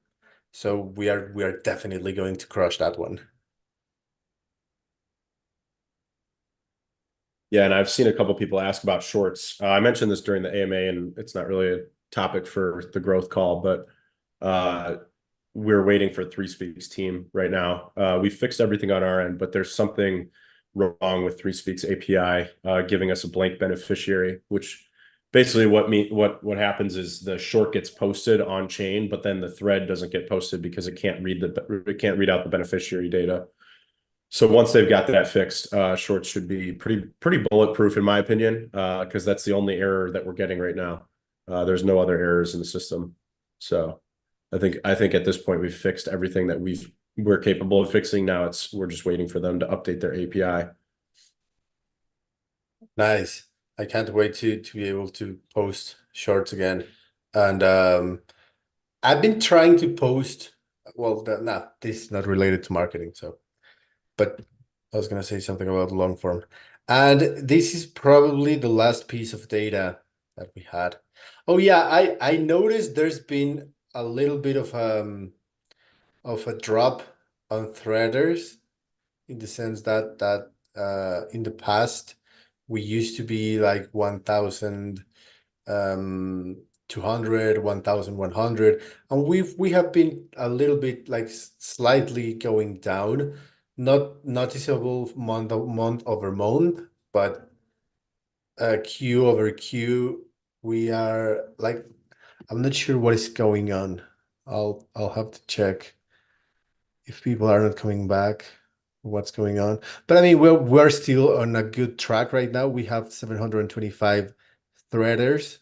So we are definitely going to crush that one. Yeah, and I've seen a couple people ask about shorts. I mentioned this during the AMA, and it's not really a topic for the growth call, but we're waiting for Three Speaks team right now. We fixed everything on our end, but there's something wrong with Three Speaks API, giving us a blank beneficiary, which basically what happens is the short gets posted on chain, but then the thread doesn't get posted because it can't read out the beneficiary data. So once they've got that fixed, shorts should be pretty bulletproof in my opinion, because that's the only error that we're getting right now. There's no other errors in the system. So I think at this point we've fixed everything that we're capable of fixing. Now we're just waiting for them to update their API. Nice. I can't wait to be able to post shorts again. And I've been trying to post, well, nah, this is not related to marketing, so but I was gonna say something about long form. And this is probably the last piece of data that we had. Oh yeah, I noticed there's been a little bit of a drop on threaders in the sense that in the past we used to be like 1,000 200 1,100 and we have been a little bit like slightly going down, not noticeable month over month, but Q over Q we are like, I'm not sure what is going on. I'll have to check if people are not coming back, what's going on. But I mean, we're still on a good track right now. We have 725 threaders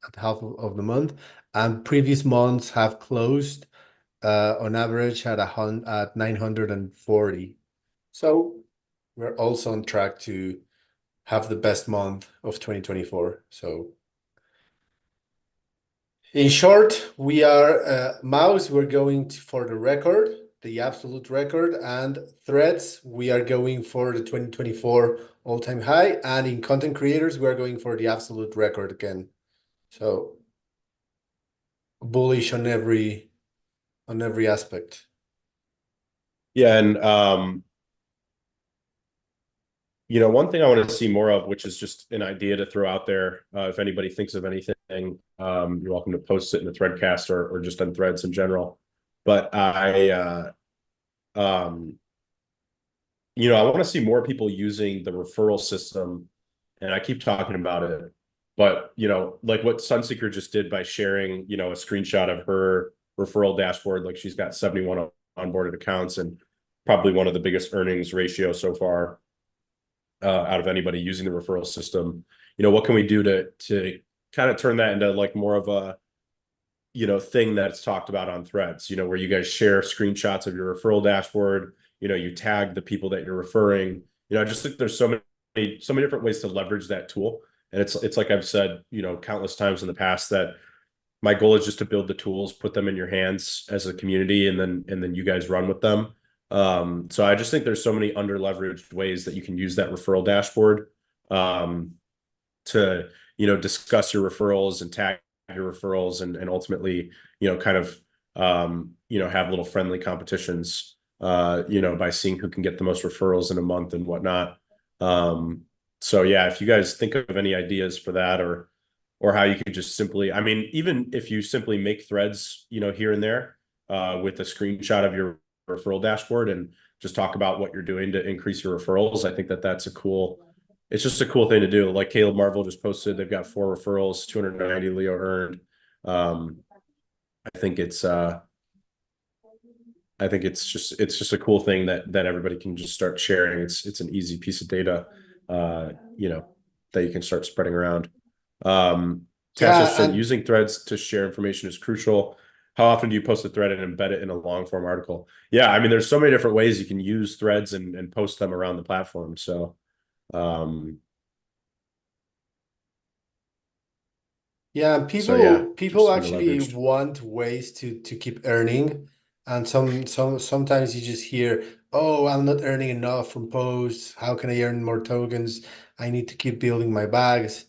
at half of the month, and previous months have closed on average at 940. So we're also on track to have the best month of 2024. So in short, we are mouse, we're going for the record, the absolute record, and threads, we are going for the 2024 all-time high, and in content creators, we are going for the absolute record again. So bullish on every aspect. Yeah, and one thing I want to see more of, which is just an idea to throw out there. If anybody thinks of anything, you're welcome to post it in the Threadcast or just on threads in general. But um, I want to see more people using the referral system, and I keep talking about it. But like what Sunseeker just did by sharing, a screenshot of her referral dashboard, like she's got 71 onboarded accounts and probably one of the biggest earnings ratio so far out of anybody using the referral system. What can we do to kind of turn that into like more of a thing that's talked about on threads, where you guys share screenshots of your referral dashboard, you tag the people that you're referring. I just think there's so many different ways to leverage that tool. And it's like I've said, countless times in the past that my goal is just to build the tools, put them in your hands as a community, and then you guys run with them. So I just think there's so many under leveraged ways that you can use that referral dashboard to discuss your referrals and tag your referrals and ultimately kind of have little friendly competitions by seeing who can get the most referrals in a month and whatnot. So yeah, if you guys think of any ideas for that or how you could just simply, I mean, even if you simply make threads here and there with a screenshot of your referral dashboard and just talk about what you're doing to increase your referrals, I think that's it's just a cool thing to do. Like Caleb Marvel just posted, they've got 4 referrals, 290 Leo earned. Um, I think it's just a cool thing that everybody can just start sharing. It's an easy piece of data, uh, you know, that you can start spreading around. Tasha Yeah, said and using threads to share information is crucial. How often do you post a thread and embed it in a long form article? Yeah, I mean, there's so many different ways you can use threads and post them around the platform. So, um, Yeah, so yeah, people just kind of actually leveraged. want ways to keep earning, and sometimes you just hear, "Oh, I'm not earning enough from posts. How can I earn more tokens? I need to keep building my bags,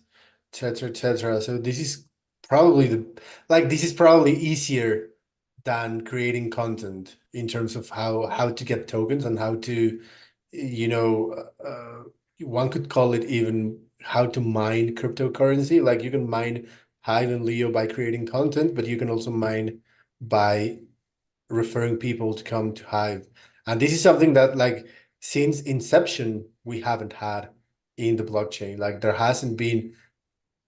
etc., etc." So this is probably this is probably easier than creating content in terms of how to get tokens and how to, you know, one could call it even how to mine cryptocurrency. Like you can mine Hive and Leo by creating content, but you can also mine by referring people to come to Hive. And this is something that like since inception we haven't had in the blockchain. Like there hasn't been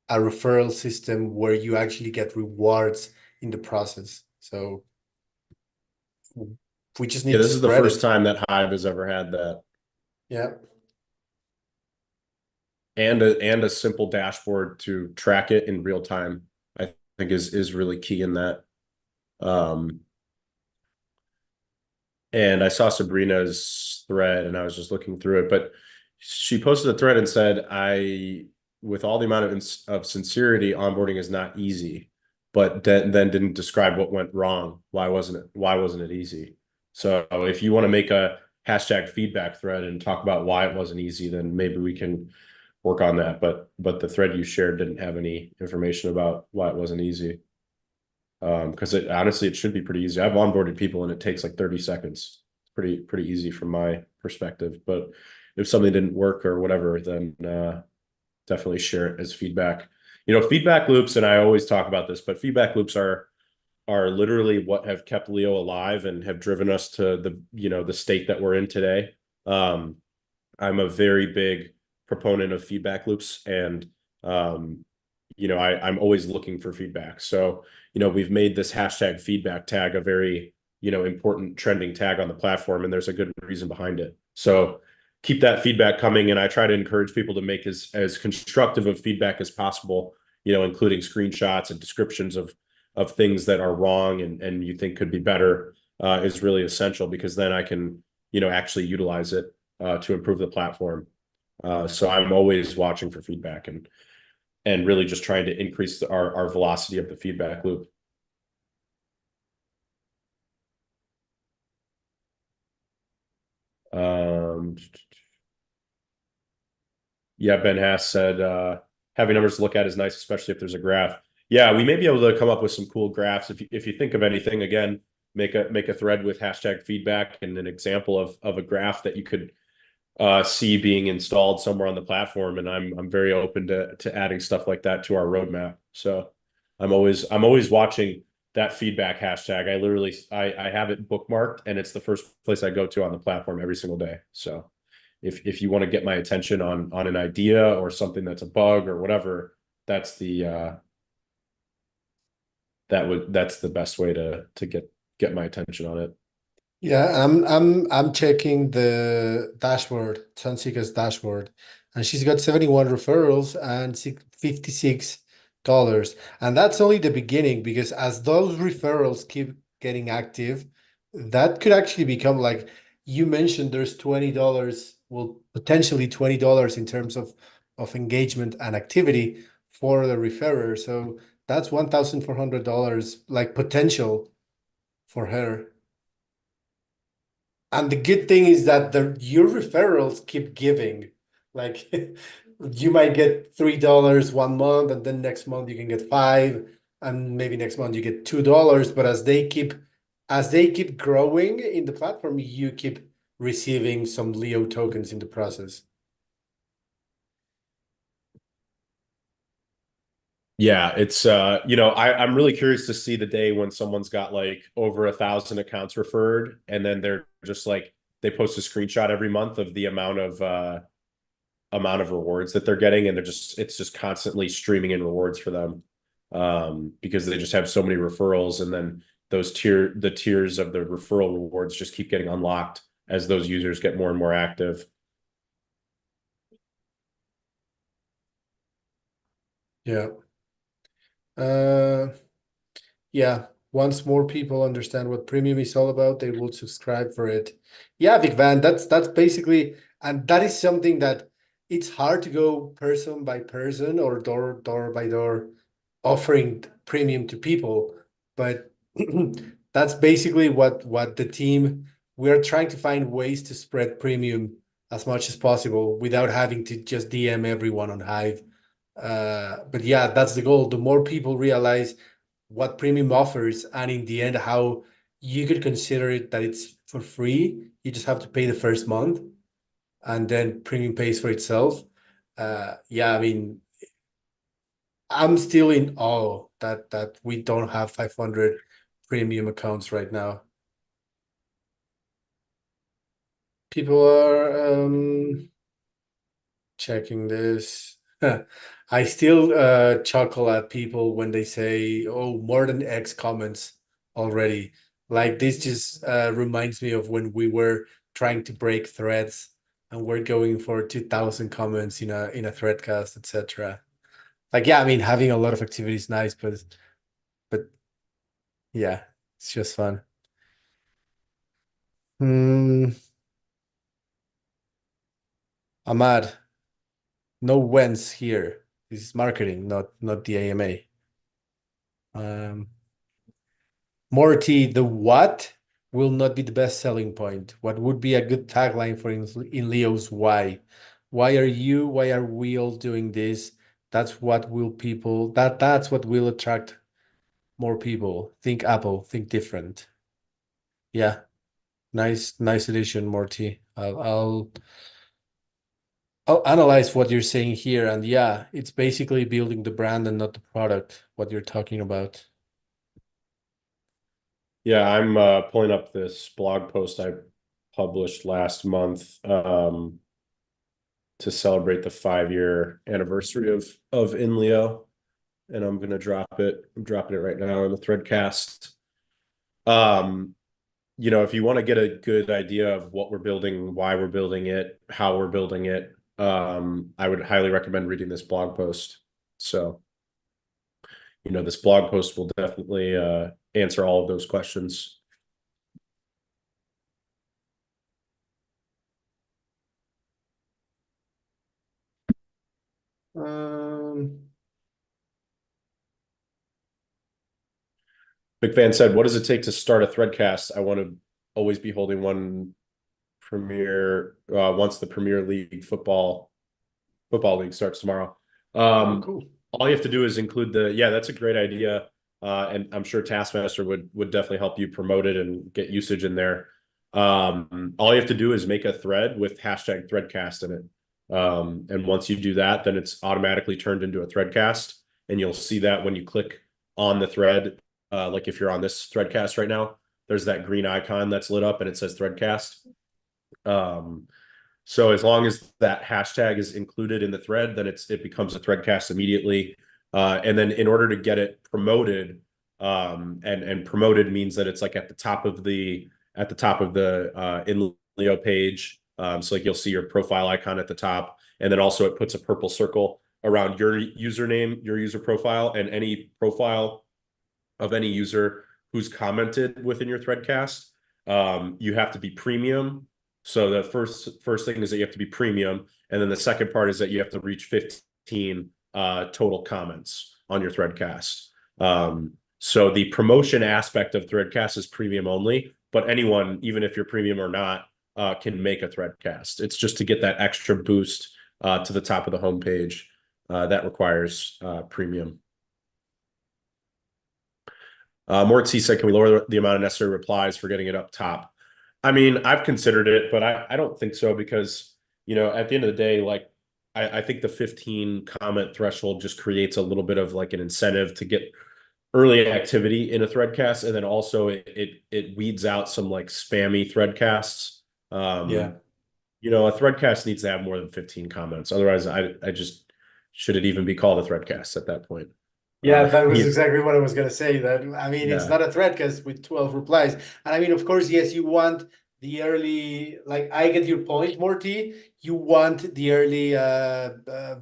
a referral system where you actually get rewards in the process. So we just Yeah, need to this is the spread first it. time that Hive has ever had that, Yeah. and a simple dashboard to track it in real time. I think is really key in that. Um, and I saw Sabrina's thread and I was just looking through it, but she posted a thread and said, with all the amount of sincerity, onboarding is not easy, but then didn't describe what went wrong. Why wasn't it easy? So if you want to make a hashtag feedback thread and talk about why it wasn't easy, then maybe we can work on that. But the thread you shared didn't have any information about why it wasn't easy. Because it honestly it should be pretty easy. I've onboarded people and it takes like 30 seconds. It's pretty easy from my perspective. But if something didn't work or whatever, then definitely share it as feedback. Feedback loops, and I always talk about this, but feedback loops are literally what have kept Leo alive and have driven us to the state that we're in today. Um, I'm a very big proponent of feedback loops, and I'm always looking for feedback. So, we've made this hashtag feedback tag a very, important trending tag on the platform, and there's a good reason behind it. So keep that feedback coming, and I try to encourage people to make as constructive of feedback as possible, including screenshots and descriptions of things that are wrong and you think could be better, is really essential because then I can, actually utilize it to improve the platform. So I'm always watching for feedback and really just trying to increase our velocity of the feedback loop. Um, yeah, Ben Hass said having numbers to look at is nice, especially if there's a graph. Yeah, we may be able to come up with some cool graphs. If you think of anything, again, make a thread with hashtag feedback and an example of a graph that you could see being installed somewhere on the platform, and I'm very open to adding stuff like that to our roadmap. So I'm always watching that feedback hashtag. I have it bookmarked, and it's the first place I go to on the platform every single day. So if you want to get my attention on an idea or something that's a bug or whatever, that's that's the best way to get my attention on it. Yeah, I'm checking the dashboard, Tansika's dashboard, and she's got 71 referrals and $56. And that's only the beginning because as those referrals keep getting active, that could actually become like you mentioned, there's $20, well, potentially $20 in terms of engagement and activity for the referrer. So that's $1,400 like potential for her. And the good thing is that your referrals keep giving. Like you might get $3 one month, and then next month you can get five, and maybe next month you get $2. But as they keep growing in the platform, you keep receiving some Leo tokens in the process. Yeah, it's I'm really curious to see the day when someone's got like over 1,000 accounts referred, and then they're just like they post a screenshot every month of the amount of rewards that they're getting, and it's just constantly streaming in rewards for them. Because they just have so many referrals, and then the tiers of the referral rewards just keep getting unlocked as those users get more and more active. Yeah. Uh, yeah. Once more people understand what premium is all about, they will subscribe for it. Yeah, Big Van, that's basically, and that is something that it's hard to go person by person or door by door offering premium to people, but that's basically what the team, we are trying to find ways to spread premium as much as possible without having to just DM everyone on Hive. But yeah, that's the goal. The more people realize what premium offers, and in the end, how you could consider it that it's for free. You just have to pay the first month, and then premium pays for itself. Yeah, I mean, I'm still in awe that we don't have 500 premium accounts right now. People are checking this. I still chuckle at people when they say, "Oh, more than X comments already." Like this just reminds me of when we were trying to break threads and we're going for 2,000 comments in a threadcast, etc. Like, yeah, I mean, having a lot of activity is nice, but yeah, it's just fun. Hmm, Ahmad, no whens here. This is marketing, not the AMA. Um, Morty, the what will not be the best selling point? What would be a good tagline for in Leo's why? Why are we all doing this? That's what will people, that's what will attract more people. Think Apple, think different. Yeah, nice addition, Morty. I'll analyze what you're saying here, and yeah, it's basically building the brand and not the product, what you're talking about. Yeah, I'm pulling up this blog post I published last month to celebrate the 5-year anniversary of INLEO, and I'm gonna drop it. I'm dropping it right now in the Threadcast. Um, if you want to get a good idea of what we're building, why we're building it, how we're building it, I would highly recommend reading this blog post. So, this blog post will definitely answer all of those questions. Um, Big Fan said, "What does it take to start a Threadcast? I want to always be holding one Premier once the Premier League football league starts tomorrow." oh, cool. All you have to do is include yeah, that's a great idea. And I'm sure Taskmaster would definitely help you promote it and get usage in there. All you have to do is make a thread with hashtag Threadcast in it. And once you do that, then it's automatically turned into a Threadcast. And you'll see that when you click on the thread, like if you're on this Threadcast right now, there's that green icon that's lit up and it says Threadcast. So as long as that hashtag is included in the thread, then it becomes a threadcast immediately. And then in order to get it promoted, and promoted means that it's like at the top of the INLEO page. So like you'll see your profile icon at the top, and then also it puts a purple circle around your username, your user profile, and any profile of any user who's commented within your threadcast. You have to be premium. So the first thing is that you have to be premium, and then the second part is that you have to reach 15 total comments on your threadcast. So the promotion aspect of threadcast is premium only, but anyone, even if you're premium or not, can make a threadcast. It's just to get that extra boost to the top of the homepage that requires premium. Mortzi said, "Can we lower the amount of necessary replies for getting it up top?" I mean, I've considered it, but I don't think so because, at the end of the day, like I think the 15 comment threshold just creates a little bit of like an incentive to get early activity in a threadcast, and then also it weeds out some like spammy threadcasts. Yeah. A threadcast needs to have more than 15 comments. Otherwise, I just should it even be called a threadcast at that point? Yeah, that was Yeah. exactly what I was gonna say. That I mean, it's Yeah. not a thread because with 12 replies. And I mean, of course, yes, you want the early, like I get your point, Morty. You want the early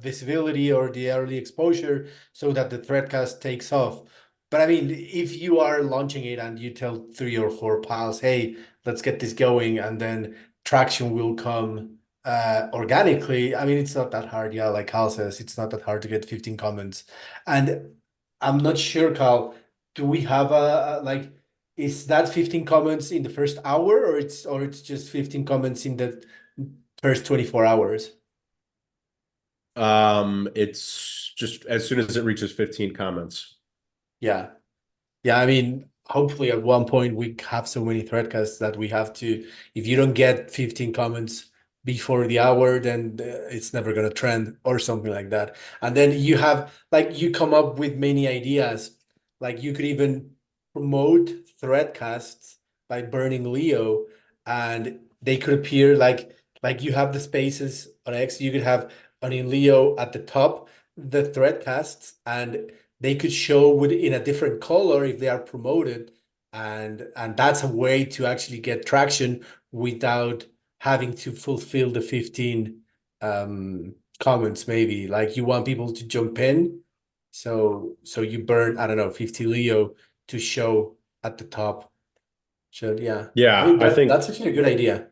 visibility or the early exposure so that the threadcast takes off. But I mean, if you are launching it and you tell 3 or 4 pals, hey, let's get this going, and then traction will come organically. I mean, it's not that hard. Yeah, like Carl says, it's not that hard to get 15 comments. And I'm not sure, Carl, do we have like, is that 15 comments in the first hour, or it's just 15 comments in the first 24 hours? It's just as soon as it reaches 15 comments. Yeah. Yeah, I mean, hopefully at one point we have so many threadcasts that we have to, if you don't get 15 comments before the hour, then it's never going to trend or something like that. And then you have, like, you come up with many ideas. Like, you could even promote threadcasts by burning Leo, and they could appear like you have the spaces on X, you could have on in Leo at the top, the threadcasts, and they could show with in a different color if they are promoted, and that's a way to actually get traction without having to fulfill the 15 comments. Maybe like you want people to jump in, so you burn, I don't know, 50 Leo to show at the top. So yeah, I Yeah, mean I think that's actually a good idea.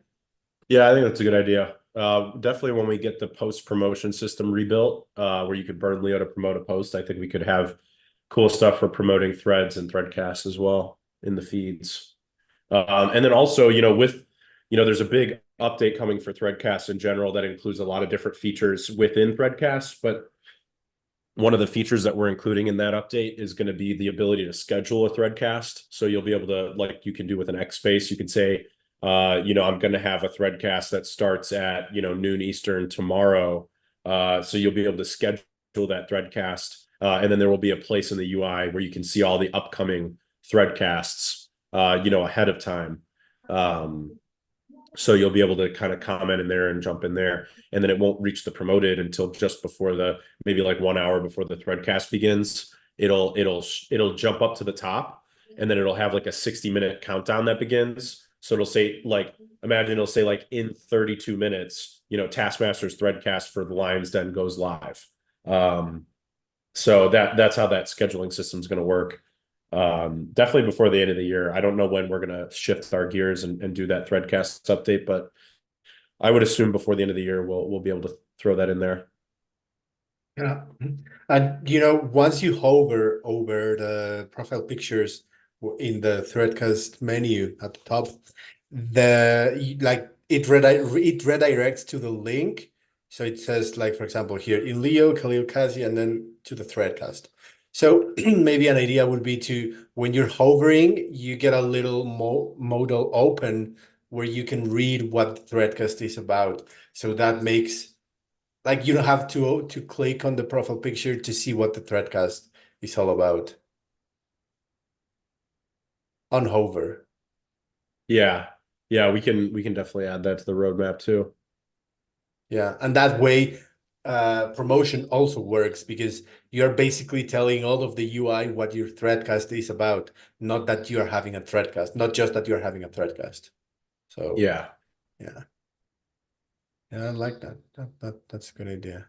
yeah, I think that's a good idea. Definitely when we get the post promotion system rebuilt, where you could burn Leo to promote a post, I think we could have cool stuff for promoting threads and threadcasts as well in the feeds. And then also, with, there's a big update coming for threadcasts in general that includes a lot of different features within threadcasts, but one of the features that we're including in that update is going to be the ability to schedule a threadcast. So you'll be able to, like you can do with an X space, you can say, I'm going to have a threadcast that starts at, noon Eastern tomorrow. So you'll be able to schedule that threadcast. And then there will be a place in the UI where you can see all the upcoming threadcasts, ahead of time. So you'll be able to kind of comment in there and jump in there, and then it won't reach the promoted until just before maybe like 1 hour before the threadcast begins. It'll jump up to the top, and then it'll have like a 60-minute countdown that begins. So it'll say, like, imagine it'll say like in 32 minutes, Taskmaster's threadcast for the Lions Den goes live. So that's how that scheduling system is going to work. Definitely before the end of the year. I don't know when we're going to shift our gears and do that threadcast update, but I would assume before the end of the year we'll be able to throw that in there. Yeah. And once you hover over the profile pictures in the Threadcast menu at the top, it redirects to the link. So it says, like, for example, here INLEO, Khalil Kazi, and then to the Threadcast. So maybe an idea would be to, when you're hovering, you get a little modal open where you can read what the Threadcast is about. So that makes, like, you don't have to click on the profile picture to see what the threadcast is all about on hover. Yeah. Yeah, we can definitely add that to the roadmap too. Yeah, and that way promotion also works because you're basically telling all of the UI what your threadcast is about, not that you're having a threadcast, not just that you're having a threadcast. So Yeah. yeah, yeah, I like that. That's a good idea.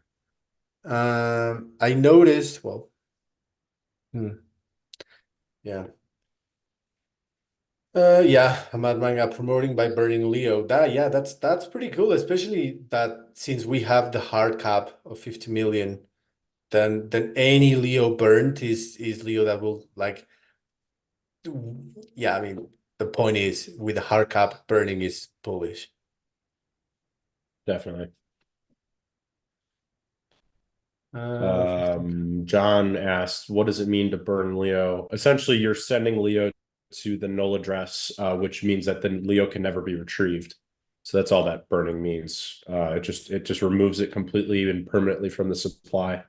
I noticed, well, yeah. Yeah, I'm at manga promoting by burning Leo. Yeah, that's pretty cool, especially that since we have the hard cap of 50 million, then any Leo burnt is Leo that will, like, yeah, I mean, the point is with the hard cap, burning is bullish. Definitely. 15. John asked, what does it mean to burn Leo? Essentially, you're sending Leo to the null address, which means that then Leo can never be retrieved. So that's all that burning means. It just removes it completely and permanently from the supply.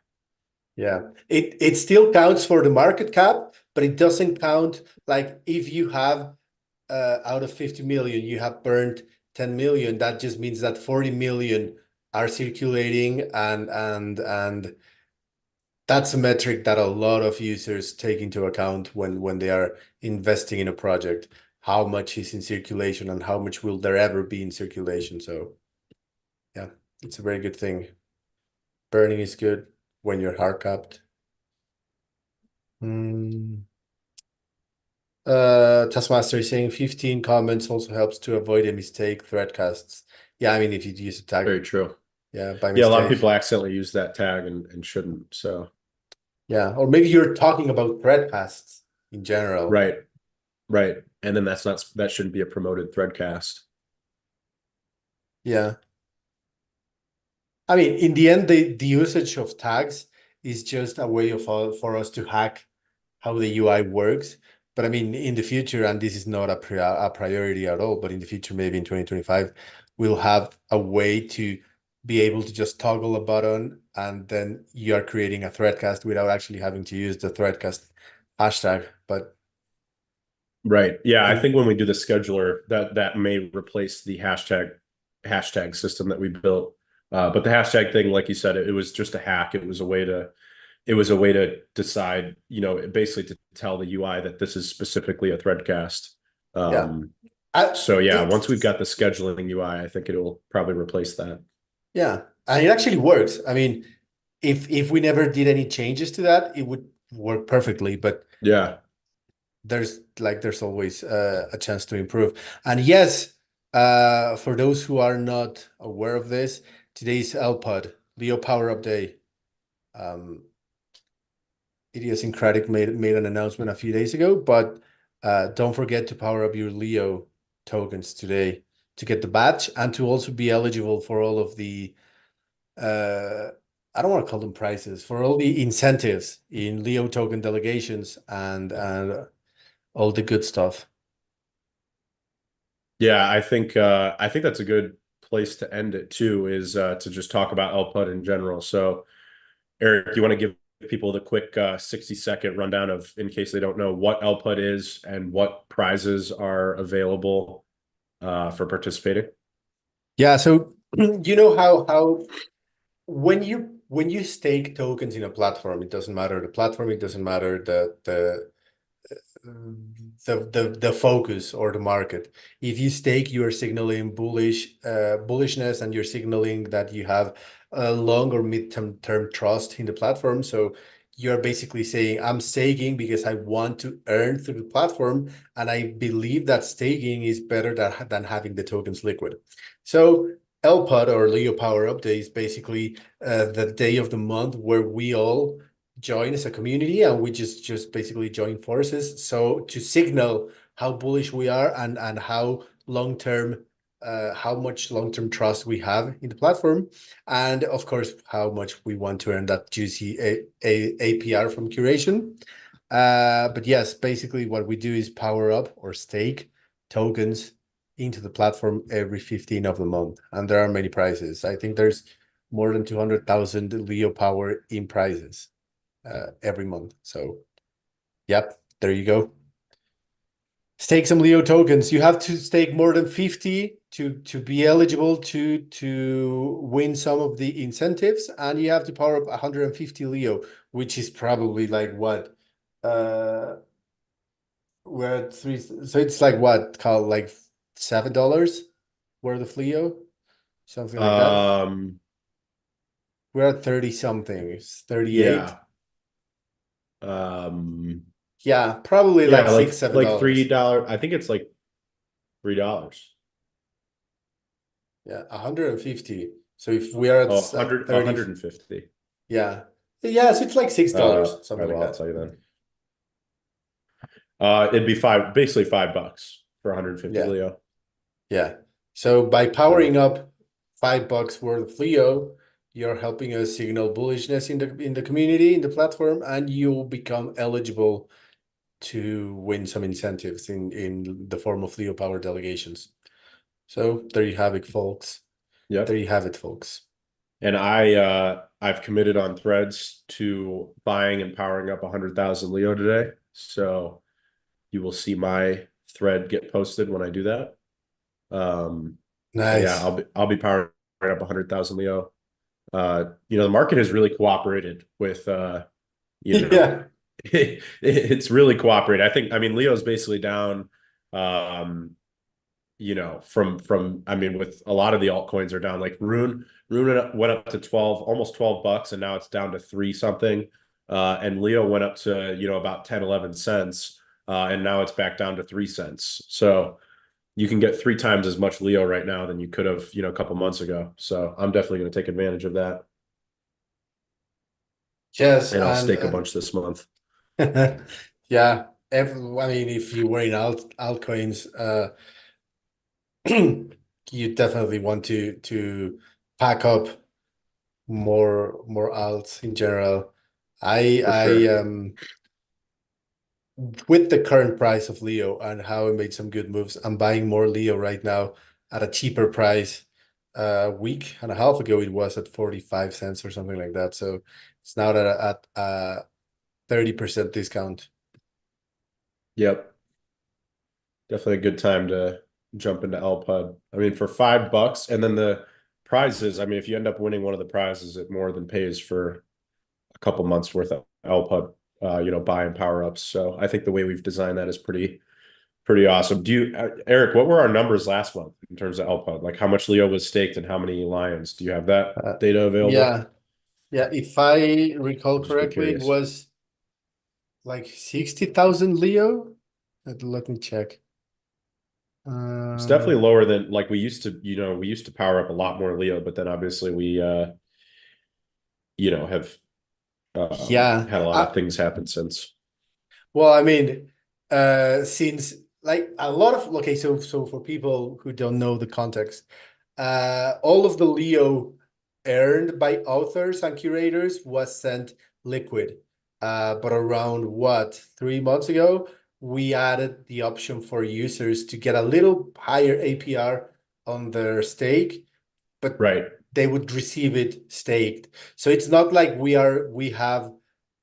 Yeah, it still counts for the market cap, but it doesn't count, like, if you have out of 50 million, you have burned 10 million. That just means that 40 million are circulating, and that's a metric that a lot of users take into account when they are investing in a project. How much is in circulation and how much will there ever be in circulation? So yeah, it's a very good thing. Burning is good when you're hard capped. Hmm. Taskmaster is saying 15 comments also helps to avoid a mistake thread casts. Yeah, I mean, if you use a tag, Very true. yeah, by Yeah, a lot of mistake. people accidentally use that tag and shouldn't. So Yeah, or maybe you're talking about thread casts in general. right, right. And then that shouldn't be a promoted threadcast. Yeah. I mean, in the end, the usage of tags is just a way of for us to hack how the UI works. But I mean, in the future, and this is not a priority at all, but in the future, maybe in 2025, we'll have a way to be able to just toggle a button and then you are creating a threadcast without actually having to use the threadcast hashtag. But Right. Yeah, I in, think when we do the scheduler, that may replace the hashtag system that we built. But the hashtag thing, like you said, it was just a hack. It was a way to decide, basically to tell the UI that this is specifically a threadcast. yeah, Um, I, so yeah, once we've it's got the scheduling UI, I think it'll probably replace that. yeah, and it actually works. I mean, if we never did any changes to that, it would work perfectly. But Yeah. there's always a chance to improve. And yes, for those who are not aware of this, today's LPOD, Leo Power Up Day. Um, Idiosyncratic made an announcement a few days ago, but don't forget to power up your Leo tokens today to get the badge and to also be eligible for all of the I don't want to call them prizes, for all the incentives in Leo token delegations and all the good stuff. Yeah, I think that's a good place to end it too, is to just talk about LPUT in general. So Eric, you want to give people the quick 60-second rundown of, in case they don't know, what LPUT is and what prizes are available for participating? Yeah, so you know how when you stake tokens in a platform, it doesn't matter the platform, it doesn't matter the focus or the market. If you stake, you are signaling bullishness, and you're signaling that you have a long or mid-term trust in the platform. So you're basically saying, I'm staking because I want to earn through the platform, and I believe that staking is better than having the tokens liquid. So LPOD, or Leo Power Update, is basically the day of the month where we all join as a community, and we just basically join forces, so to signal how bullish we are and how long-term how much long-term trust we have in the platform, and of course how much we want to earn that juicy APR from curation. But yes, basically what we do is power up or stake tokens into the platform every 15 of the month, and there are many prizes. I think there's more than 200,000 Leo power in prizes every month. So, yep, there you go. Stake some Leo tokens. You have to stake more than 50 to be eligible to win some of the incentives, and you have to power up 150 Leo, which is probably like what? We're at three, so it's like what, called like $7 worth of Leo, something like that. Um, We're at 30 something, it's 38. yeah. Um, Yeah, probably like yeah, six, like seven like dollars. $3. I think it's like $3. Yeah, 150. So if we are Oh, at 100, 30, 150. yeah. Yeah, so it's like $6, All right, something like well, I'll that. tell you then. It'd be basically $5 for 150 Yeah, Leo. yeah. So by powering So, up $5 worth of Leo, you're helping us signal bullishness in the community, in the platform, and you'll become eligible to win some incentives in the form of Leo power delegations. So there you have it, folks. There yep. you have it, folks. And I've committed on Threads to buying and powering up 100,000 Leo today. So you will see my thread get posted when I do that. But yeah, Nice. I'll be powering up 100,000 Leo. The market has really cooperated with you know, Yeah. it's really cooperated. I mean, Leo's basically down, from I mean, with a lot of the altcoins are down. Like Rune went up to 12, almost $12, and now it's down to 3 something. And Leo went up to, about 10, 11 cents. and now it's back down to 3 cents. So you can get 3 times as much Leo right now than you could have, a couple months ago. So I'm definitely going to take advantage of that, Yes, and I'll stake a and bunch this month. yeah, I mean, if you were in altcoins, you definitely want to pack up more alts in general. I For I sure. with the current price of Leo and how it made some good moves, I'm buying more Leo right now at a cheaper price. A week and a half ago, it was at 45 cents or something like that. So it's now at a 30% discount. Yep. Definitely a good time to jump into LPUD. I mean, for $5, and then the prizes. I mean, if you end up winning one of the prizes, it more than pays for a couple months worth of LPUD, buy and power ups. So I think the way we've designed that is pretty awesome. Eric, what were our numbers last month in terms of LPUD? Like how much Leo was staked and how many lions? Do you have that Uh, data available? yeah, yeah. If I recall I'll just be correctly, it curious. was like 60,000 Leo. Let me check. It's definitely Um, lower than like we used to power up a lot more Leo, but then obviously we have yeah. had a lot of things happen since. Well, I mean, since like a lot of okay, so for people who don't know the context, all of the Leo earned by authors and curators was sent liquid. But around what, 3 months ago, we added the option for users to get a little higher APR on their stake, but Right. they would receive it staked. So it's not like we have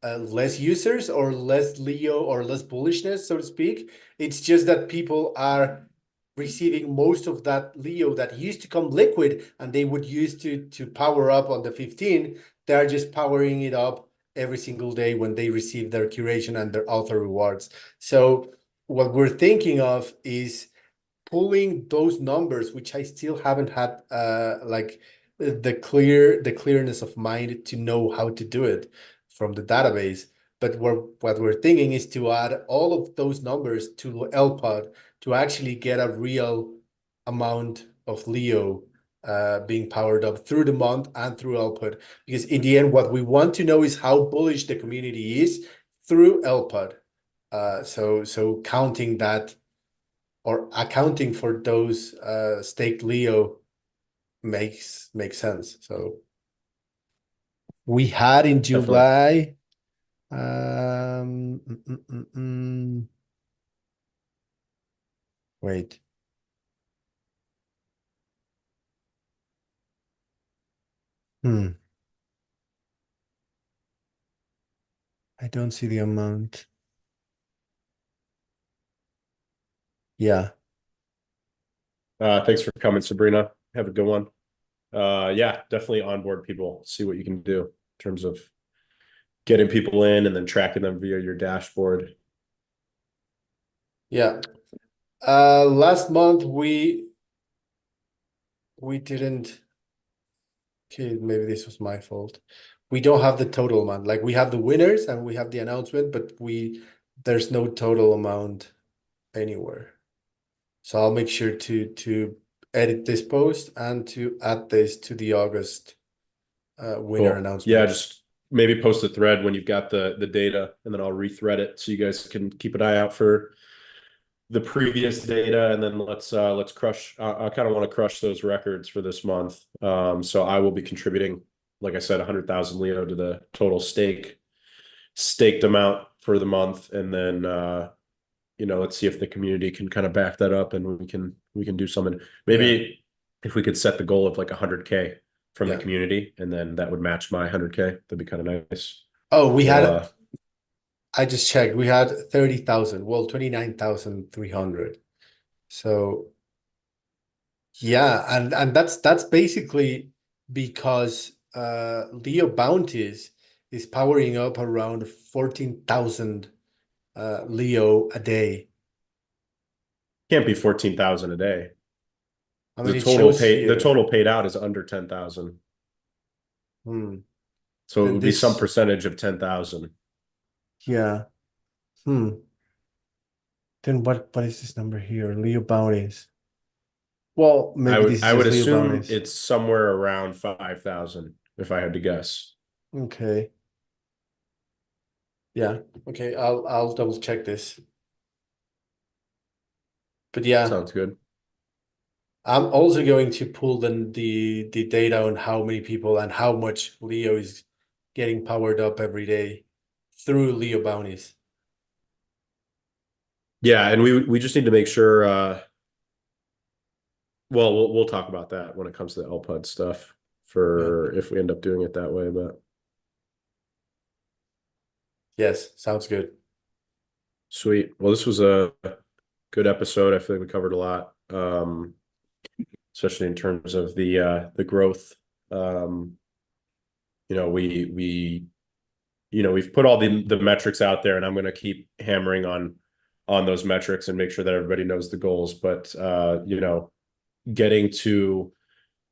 less users or less Leo or less bullishness, so to speak. It's just that people are receiving most of that Leo that used to come liquid and they would use to power up on the 15. They're just powering it up every single day when they receive their curation and their author rewards. So what we're thinking of is pulling those numbers, which I still haven't had like the clearness of mind to know how to do it from the database. But what we're thinking is to add all of those numbers to LPOD to actually get a real amount of Leo being powered up through the month and through LPOD. Because in the end, what we want to know is how bullish the community is through LPOD. So counting that or accounting for those staked Leo makes sense. So we had in Definitely. July. Um, mm, mm, mm, mm. Wait. Hmm. I don't see the amount. Yeah. Thanks for coming, Sabrina. Have a good one. Yeah, definitely onboard people. See what you can do in terms of getting people in and then tracking them via your dashboard. Yeah. Last month we didn't. Okay, maybe this was my fault. We don't have the total amount. Like we have the winners and we have the announcement, but there's no total amount anywhere. So I'll make sure to edit this post and to add this to the August winner Cool. Yeah, announcement. just maybe post a thread when you've got the data, and then I'll rethread it so you guys can keep an eye out for the previous data, and then let's crush. I kind of want to crush those records for this month. So I will be contributing, like I said, 100,000 Leo to the total staked amount for the month, and then let's see if the community can kind of back that up, and we can do something. Yeah, Maybe if we could set the goal of like 100K from the yeah. community, and then that would match my 100K. That'd be kind of nice. Oh, we We'll had, I just checked, we had 30,000, well, 29,300. So yeah, and that's basically because Leo Bounties is powering up around 14,000 Leo a day. can't be 14,000 a day. I mean, The it total shows pay the here. total paid out is under 10,000. Hmm. So it And would be some this, percentage of 10,000. yeah. Hmm. Then what is this number here? Leo bounties. Well, I maybe would this is I would just Leo assume bounties. it's somewhere around 5,000 if I had to guess. Okay. Yeah. Okay, I'll double check this. But yeah, Sounds good. I'm also going to pull the data on how many people and how much Leo is getting powered up every day through Leo bounties. Yeah, and we just need to make sure well, we'll talk about that when it comes to the LPUD stuff Yeah. for if we end up doing it that way, but Yes, sounds good. sweet. Well, this was a good episode. I feel like we covered a lot. Especially in terms of the growth. Um, you know, we've put all the metrics out there, and I'm going to keep hammering on those metrics and make sure that everybody knows the goals. But getting to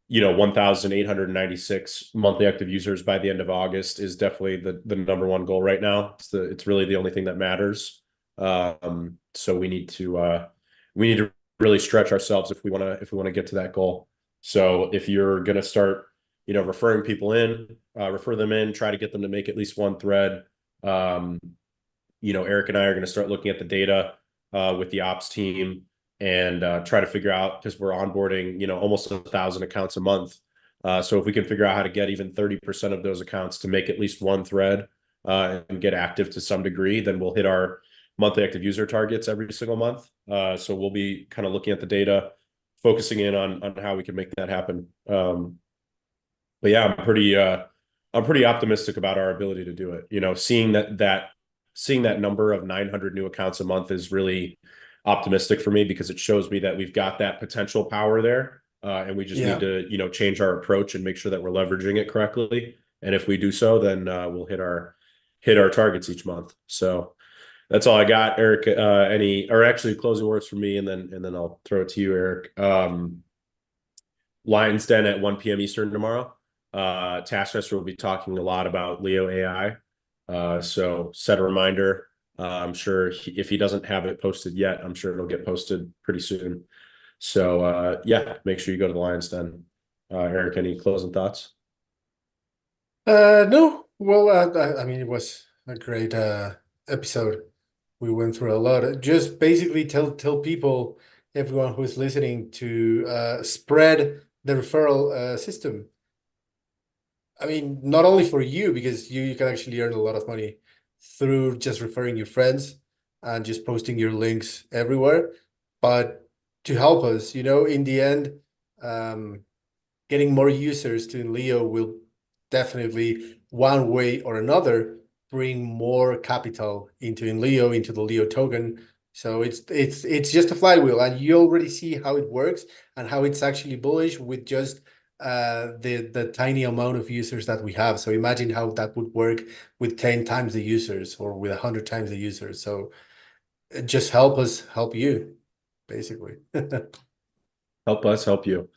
1,896 monthly active users by the end of August is definitely the number one goal right now. It's really the only thing that matters. So we need to really stretch ourselves if we want to get to that goal. So if you're going to start, referring people in, refer them in, try to get them to make at least one thread. Um, Eric and I are going to start looking at the data with the ops team and try to figure out because we're onboarding, almost 1,000 accounts a month. So if we can figure out how to get even 30% of those accounts to make at least one thread and get active to some degree, then we'll hit our monthly active user targets every single month. So we'll be kind of looking at the data, focusing in on how we can make that happen. But yeah, I'm pretty optimistic about our ability to do it. Seeing that number of 900 new accounts a month is really optimistic for me because it shows me that we've got that potential power there, and we just need Yeah. to change our approach and make sure that we're leveraging it correctly. And if we do so, then we'll hit our targets each month. So that's all I got, Eric. Any or actually closing words for me, and then I'll throw it to you, Eric. Lions Den at 1 p.m. Eastern tomorrow. Taskmaster will be talking a lot about Leo AI. So set a reminder. I'm sure if he doesn't have it posted yet, I'm sure it'll get posted pretty soon. So yeah, make sure you go to the Lions Den. Eric, any closing thoughts? No. Well, I mean, it was a great episode. We went through a lot. Just basically tell people, everyone who's listening, to spread the referral system. I mean, not only for you, because you can actually earn a lot of money through just referring your friends and just posting your links everywhere, but to help us, in the end, um, getting more users to Leo will definitely, one way or another, bring more capital into Leo, into the Leo token. So it's just a flywheel, and you already see how it works and how it's actually bullish with just the tiny amount of users that we have. So imagine how that would work with 10 times the users or with 100 times the users. So just help us help you, basically. Help us help you.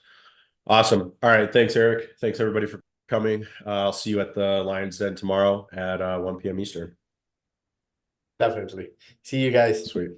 Awesome. All right. Thanks, Eric. Thanks everybody for coming. I'll see you at the Lions Den tomorrow at 1 p.m. Eastern. Definitely. See you guys. Sweet.